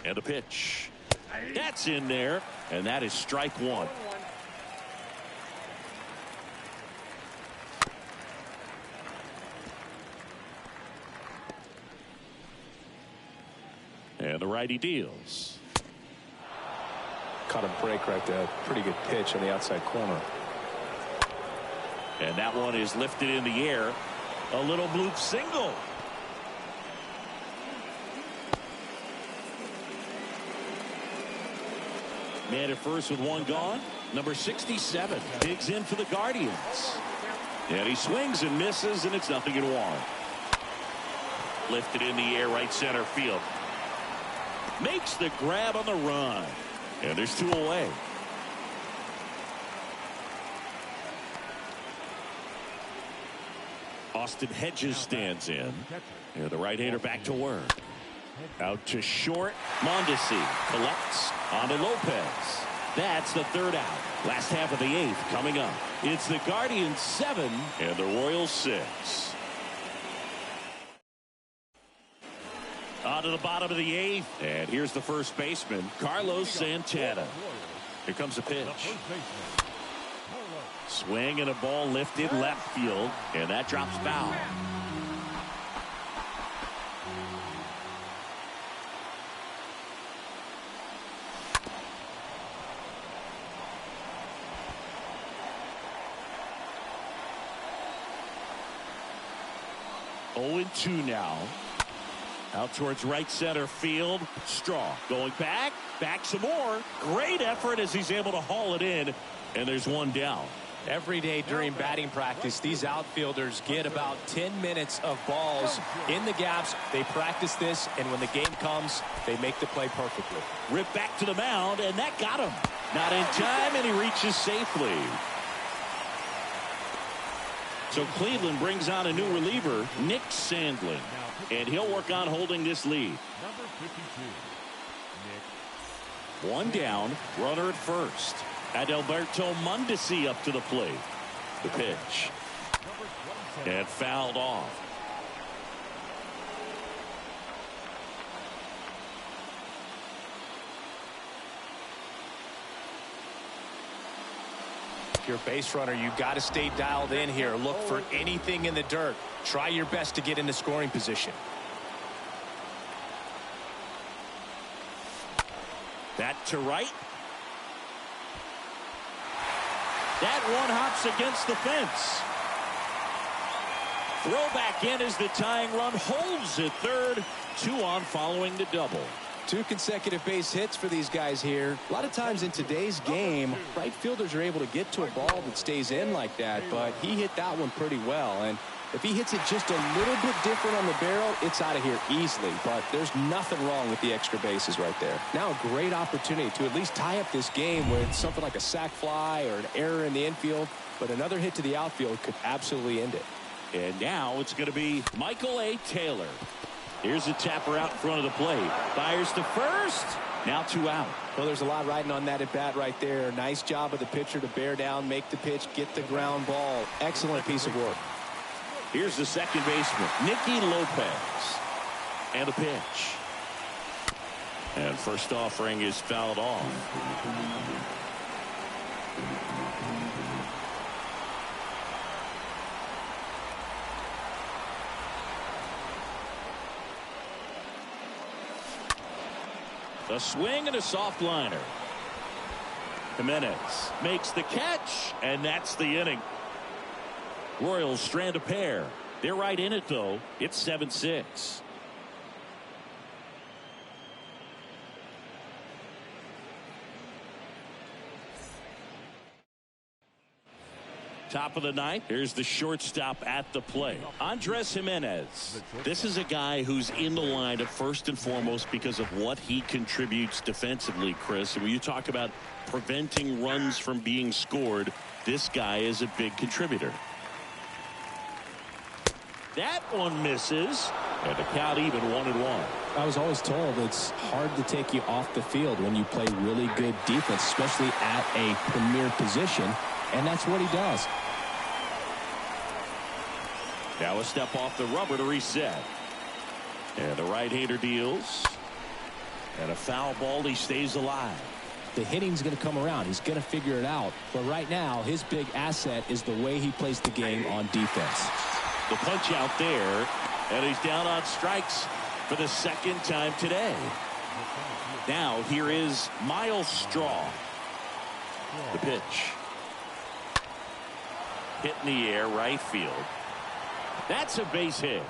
And a pitch. That's in there. And that is strike one. And the righty deals. Caught a break right there. Pretty good pitch on the outside corner. And that one is lifted in the air. A little bloop single. Man at first with one gone. Number 67 digs in for the Guardians. And he swings and misses, and it's 0-1. Lifted in the air, right center field. Makes the grab on the run. And there's two away. Austin Hedges stands in. And the right-hander back to work. Out to short. Mondesi collects onto Lopez. That's the third out. Last half of the 8th coming up. It's the Guardians 7 and the Royals 6. On to the bottom of the 8th. And here's the first baseman, Carlos Santana. Here comes a pitch. Swing and a ball lifted left field. And that drops foul. Oh, 2 now. Out towards right center field. Straw going back some more. Great effort as he's able to haul it in. And there's one down. Every day during batting practice, these outfielders get about 10 minutes of balls in the gaps. They practice this, and when the game comes, they make the play perfectly. Ripped back to the mound, and that got him. Not in time, and he reaches safely. So Cleveland brings on a new reliever, Nick Sandlin, and he'll work on holding this lead. Number 52, Nick. One down, runner at first. Adalberto Mondesi up to the plate. The pitch. And fouled off. If you're a base runner, you got to stay dialed in here. Look for anything in the dirt. Try your best to get into scoring position. That to right. That one hops against the fence. Throw back in as the tying run holds at third. 2 on following the double. 2 consecutive base hits for these guys here. A lot of times in today's game, right fielders are able to get to a ball that stays in like that, but he hit that one pretty well. And if he hits it just a little bit different on the barrel, it's out of here easily. But there's nothing wrong with the extra bases right there. Now a great opportunity to at least tie up this game with something like a sac fly or an error in the infield. But another hit to the outfield could absolutely end it. And now it's going to be Michael A. Taylor. Here's a tapper out in front of the plate. Fires to first. Now 2 out. Well, there's a lot riding on that at bat right there. Nice job of the pitcher to bear down, make the pitch, get the ground ball. Excellent piece of work. Here's the second baseman, Nicky Lopez. And a pitch. And first offering is fouled off. A swing and a soft liner. Jimenez makes the catch, and that's the inning. Royals strand a pair. They're right in it, though. It's 7-6. Top of the ninth. Here's the shortstop at the plate, Andres Jimenez. This is a guy who's in the lineup first and foremost because of what he contributes defensively, Chris. And when you talk about preventing runs from being scored, this guy is a big contributor. That one misses, and the count even 1-1. I was always told it's hard to take you off the field when you play really good defense, especially at a premier position. And that's what he does. Now a step off the rubber to reset. And the right-hander deals. And a foul ball. He stays alive. The hitting's going to come around. He's going to figure it out. But right now, his big asset is the way he plays the game on defense. The punch out there. And he's down on strikes for the second time today. Now here is Miles Straw. The pitch. Hit in the air, right field. That's a base hit.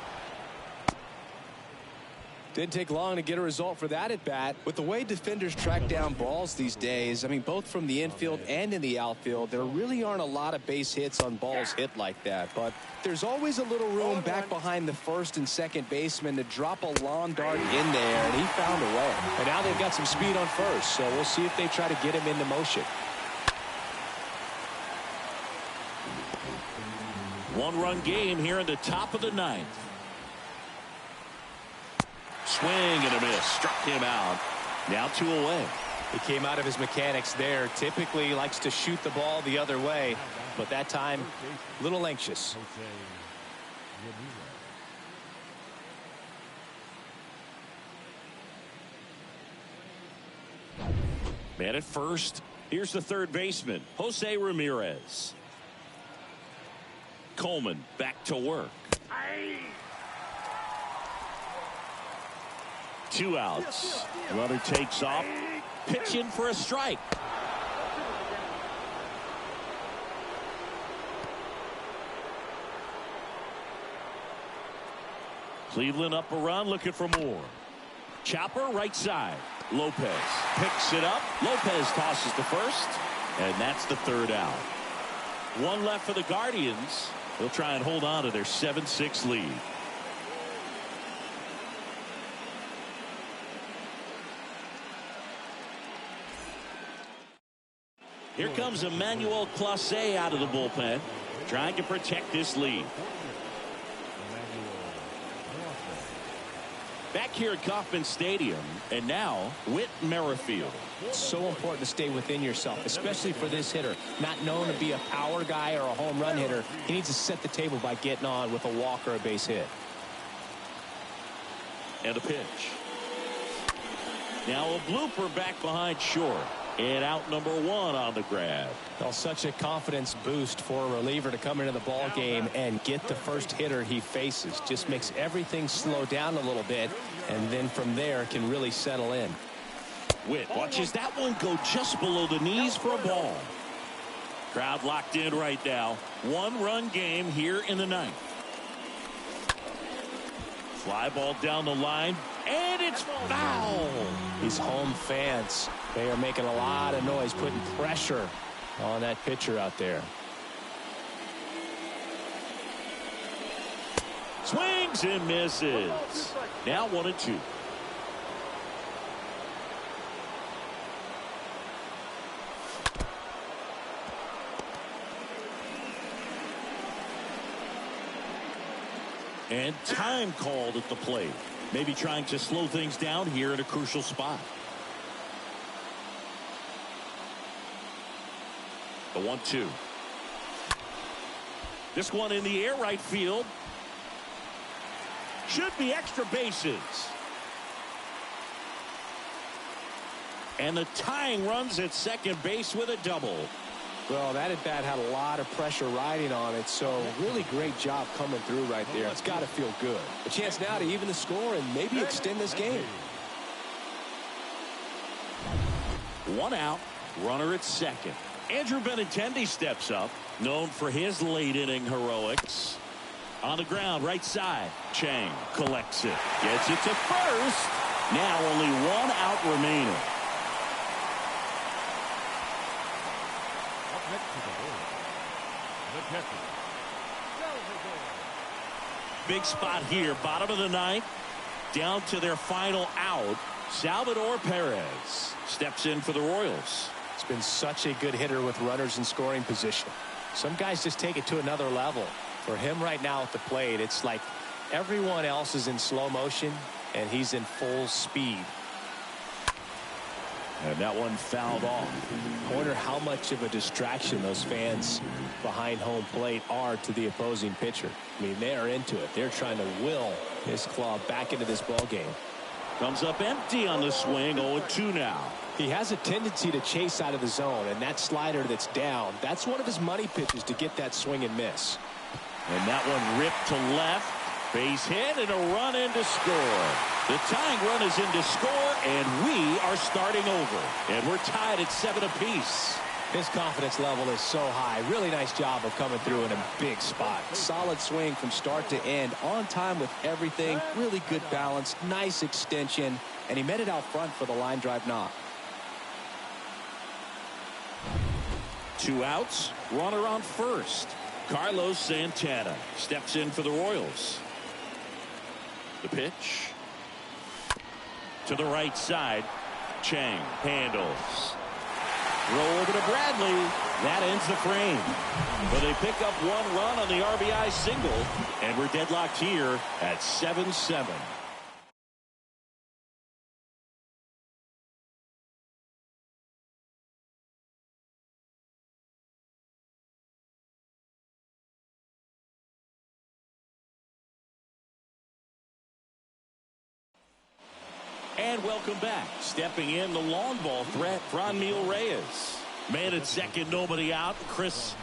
Didn't take long to get a result for that at bat. With the way defenders track down balls these days, I mean, both from the infield and in the outfield, there really aren't a lot of base hits on balls hit like that. But there's always a little room back behind the first and second baseman to drop a lawn dart in there, and he found a way. And now they've got some speed on first, so we'll see if they try to get him into motion. One-run game here in the top of the ninth. Swing and a miss. Struck him out. Now 2 away. He came out of his mechanics there. Typically likes to shoot the ball the other way, but that time a little anxious. Man at first. Here's the third baseman, Jose Ramirez. Coleman back to work. 2 outs. Runner takes off. Pitch in for a strike. Cleveland up a run, looking for more. Chopper right side. Lopez picks it up. Lopez tosses to first, and that's the 3rd out. 1 left for the Guardians. They'll try and hold on to their 7-6 lead. Here comes Emmanuel Clase out of the bullpen, trying to protect this lead. Back here at Kauffman Stadium, and now Whit Merrifield. It's so important to stay within yourself, especially for this hitter. Not known to be a power guy or a home run hitter. He needs to set the table by getting on with a walk or a base hit. And a pitch. Now a blooper back behind short. And out number 1 on the grab. Well, such a confidence boost for a reliever to come into the ball game and get the first hitter he faces. Just makes everything slow down a little bit, and then from there can really settle in. Whit watches that one go just below the knees for a ball. Crowd locked in right now. 1-run game here in the 9th. Fly ball down the line, and it's foul. These home fans, they are making a lot of noise, putting pressure on that pitcher out there. Swings and misses. Now 1-2. And time called at the plate. Maybe trying to slow things down here at a crucial spot. The 1-2. This one in the air, right field. Should be extra bases. And the tying runs at second base with a double. Well, that at bat had a lot of pressure riding on it, so really great job coming through right there. It's got to feel good. A chance now to even the score and maybe extend this game. 1 out, runner at second. Andrew Benintendi steps up, known for his late inning heroics. On the ground, right side. Chang collects it. Gets it to first. Now only one out remaining. Up next to the Orioles, the catcher, Dozier. Big spot here, bottom of the ninth. Down to their final out. Salvador Perez steps in for the Royals. It's been such a good hitter with runners in scoring position. Some guys just take it to another level. For him right now at the plate, it's like everyone else is in slow motion and he's in full speed. And that one fouled off. I wonder how much of a distraction those fans behind home plate are to the opposing pitcher. I mean, they are into it. They're trying to will his club back into this ball game. Comes up empty on the swing. 0-2 now. He has a tendency to chase out of the zone, and that slider that's down, that's one of his money pitches to get that swing and miss. And that one ripped to left. Base hit and a run in to score. The tying run is in to score, and we are starting over. And we're tied at 7 apiece. His confidence level is so high. Really nice job of coming through in a big spot. Solid swing from start to end. On time with everything. Really good balance. Nice extension. And he met it out front for the line drive knock. 2 outs. Runner on first. Carlos Santana steps in for the Royals. The pitch. To the right side. Chang handles. Throw over to Bradley. That ends the frame. But they pick up 1 run on the RBI single. And we're deadlocked here at 7-7. And welcome back. Stepping in, the long ball threat, Franmil Reyes. Man at second, nobody out. Chris,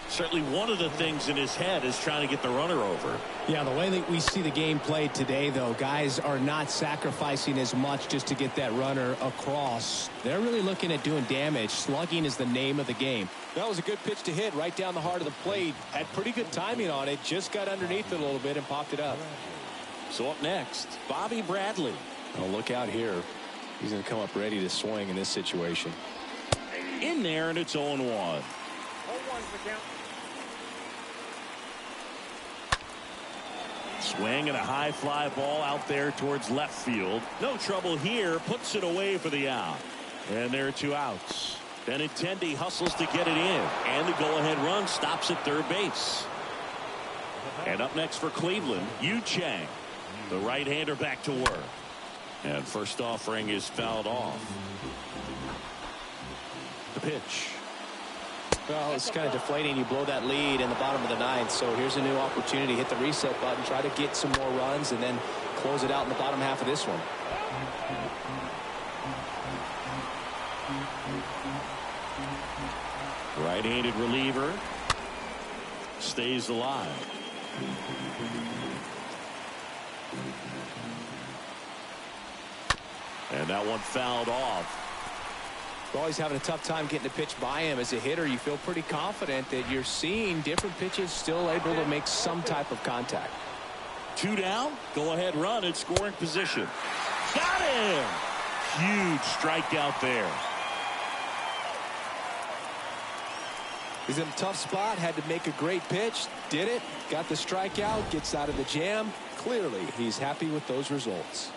certainly one of the things in his head is trying to get the runner over. Yeah, the way that we see the game played today, though, guys are not sacrificing as much just to get that runner across. They're really looking at doing damage. Slugging is the name of the game. That was a good pitch to hit right down the heart of the plate. Had pretty good timing on it. Just got underneath it a little bit and popped it up. So up next, Bobby Bradley. Oh, look out here. He's going to come up ready to swing in this situation. In there, and it's 0-1. 0-1 for count. Swing and a high fly ball out there towards left field. No trouble here. Puts it away for the out. And there are 2 outs. Benintendi hustles to get it in. And the go-ahead run stops at third base. And up next for Cleveland, Yu Chang. The right-hander back to work. And first offering is fouled off. The pitch. Well, it's kind of deflating. You blow that lead in the bottom of the ninth. So here's a new opportunity. Hit the reset button. Try to get some more runs and then close it out in the bottom half of this one. Right-handed reliever. Stays alive. And that one fouled off. Well, he's having a tough time getting a pitch by him. As a hitter, you feel pretty confident that you're seeing different pitches still able to make some type of contact. 2 down. Go ahead run in scoring position. Got him. Huge strikeout there. He's in a tough spot. Had to make a great pitch. Did it. Got the strikeout. Gets out of the jam. Clearly, he's happy with those results.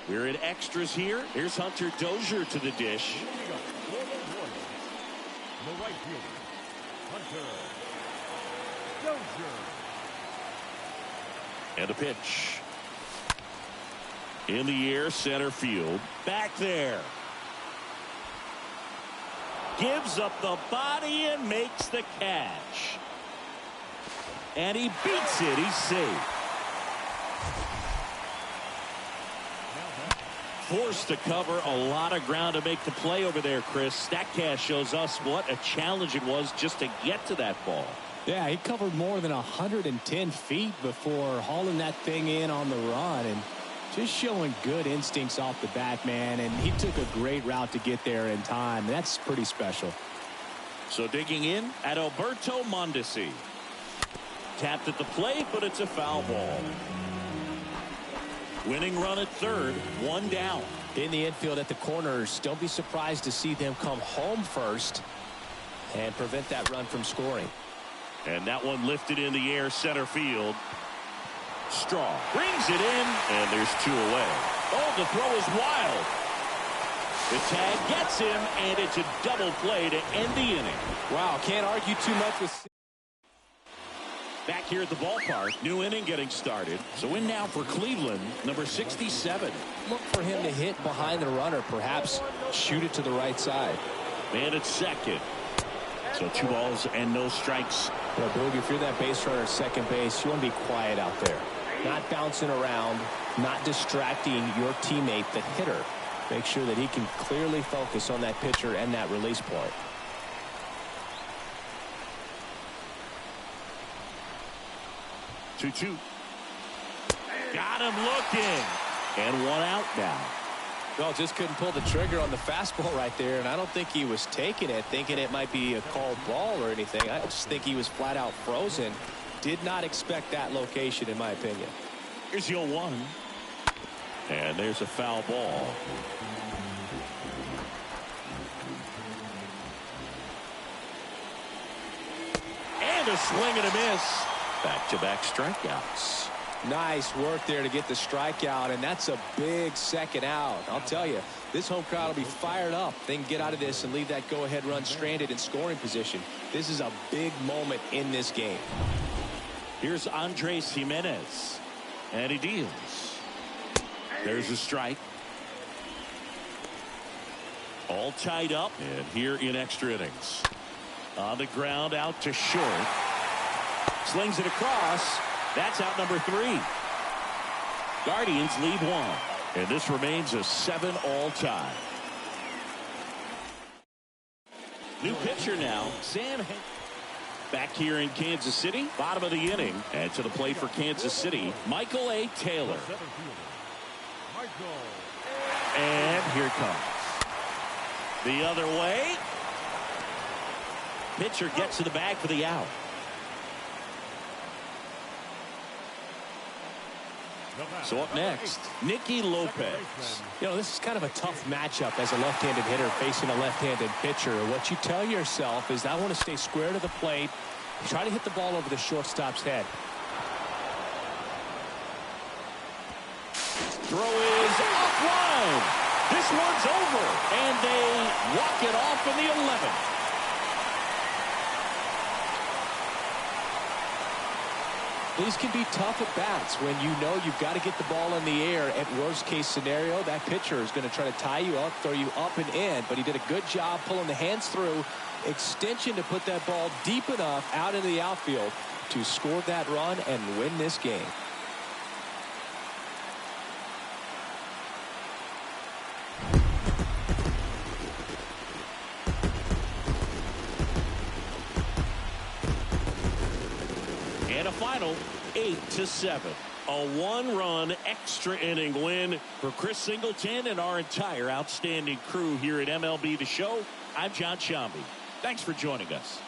We're in extras here. Here's Hunter Dozier to the dish. The right fielder, Hunter Dozier. And a pitch. In the air, center field. Back there. Gives up the body and makes the catch. And he beats it. He's safe. Forced to cover a lot of ground to make the play over there, Chris. StatCast shows us what a challenge it was just to get to that ball. Yeah, he covered more than 110 feet before hauling that thing in on the run. And Just showing good instincts off the bat, man, and he took a great route to get there in time. That's pretty special. So digging in at Alberto Mondesi. Tapped at the plate, but it's a foul ball. Winning run at third, one down. In the infield at the corners, don't be surprised to see them come home first and prevent that run from scoring. And that one lifted in the air, center field. Straw brings it in, and there's two away. Oh, the throw is wild. The tag gets him, and it's a double play to end the inning. Wow, can't argue too much with... Back here at the ballpark, new inning getting started. So in now for Cleveland, number 67. Look for him to hit behind the runner, perhaps shoot it to the right side. Man at second. So 2 balls and no strikes. Well, Boog, if you're that base runner at second base, you want to be quiet out there. Not bouncing around, not distracting your teammate, the hitter. Make sure that he can clearly focus on that pitcher and that release point. Two. Got him looking. And one out now. Well, just couldn't pull the trigger on the fastball right there, and I don't think he was taking it, thinking it might be a called ball or anything. I just think he was flat out frozen. Did not expect that location, in my opinion. Here's the 0-1. And there's a foul ball. And a swing and a miss. Back-to-back strikeouts. Nice work there to get the strikeout, and that's a big second out. I'll tell you, this home crowd will be fired up. They can get out of this and leave that go-ahead run stranded in scoring position. This is a big moment in this game. Here's Andres Jimenez, and he deals. There's a strike. All tied up, and here in extra innings. On the ground, out to short. Slings it across. That's out number 3. Guardians lead 1. And this remains a 7-all tie. New pitcher now, Santana. Back here in Kansas City, bottom of the inning. And to the plate for Kansas City, Michael A. Taylor. And here it comes. The other way. Pitcher gets to the bag for the out. So up next, Nicky Lopez. You know, this is kind of a tough matchup as a left-handed hitter facing a left-handed pitcher. What you tell yourself is, I want to stay square to the plate, try to hit the ball over the shortstop's head. Throw is offline. This one's over, and they walk it off in the 11th. These can be tough at bats when you know you've got to get the ball in the air. At worst case scenario, that pitcher is going to try to tie you up, throw you up and in, but he did a good job pulling the hands through. Extension to put that ball deep enough out into the outfield to score that run and win this game. And a final 8-7. A 1-run extra inning win for Chris Singleton and our entire outstanding crew here at MLB The Show. I'm John Shambi. Thanks for joining us.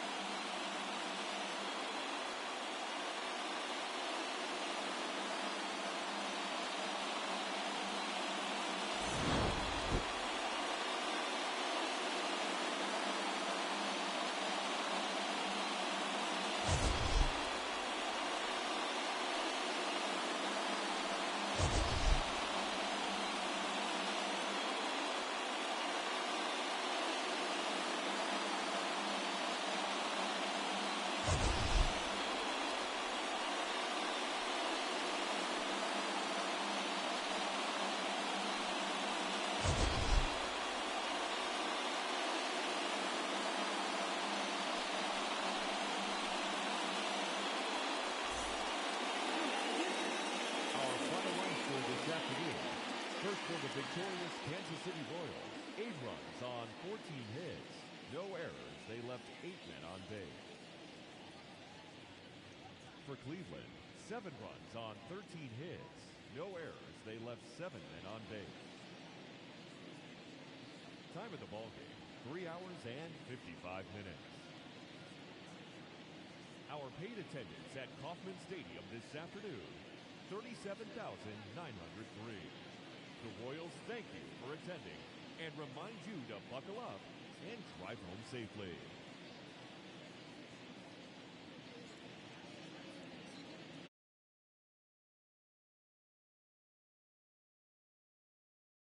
First for the victorious Kansas City Royals, 8 runs on 14 hits. No errors. They left 8 men on base. For Cleveland, 7 runs on 13 hits. No errors. They left 7 men on base. Time of the ball game, 3 hours and 55 minutes. Our paid attendance at Kauffman Stadium this afternoon, 37,903. The Royals thank you for attending and remind you to buckle up and drive home safely.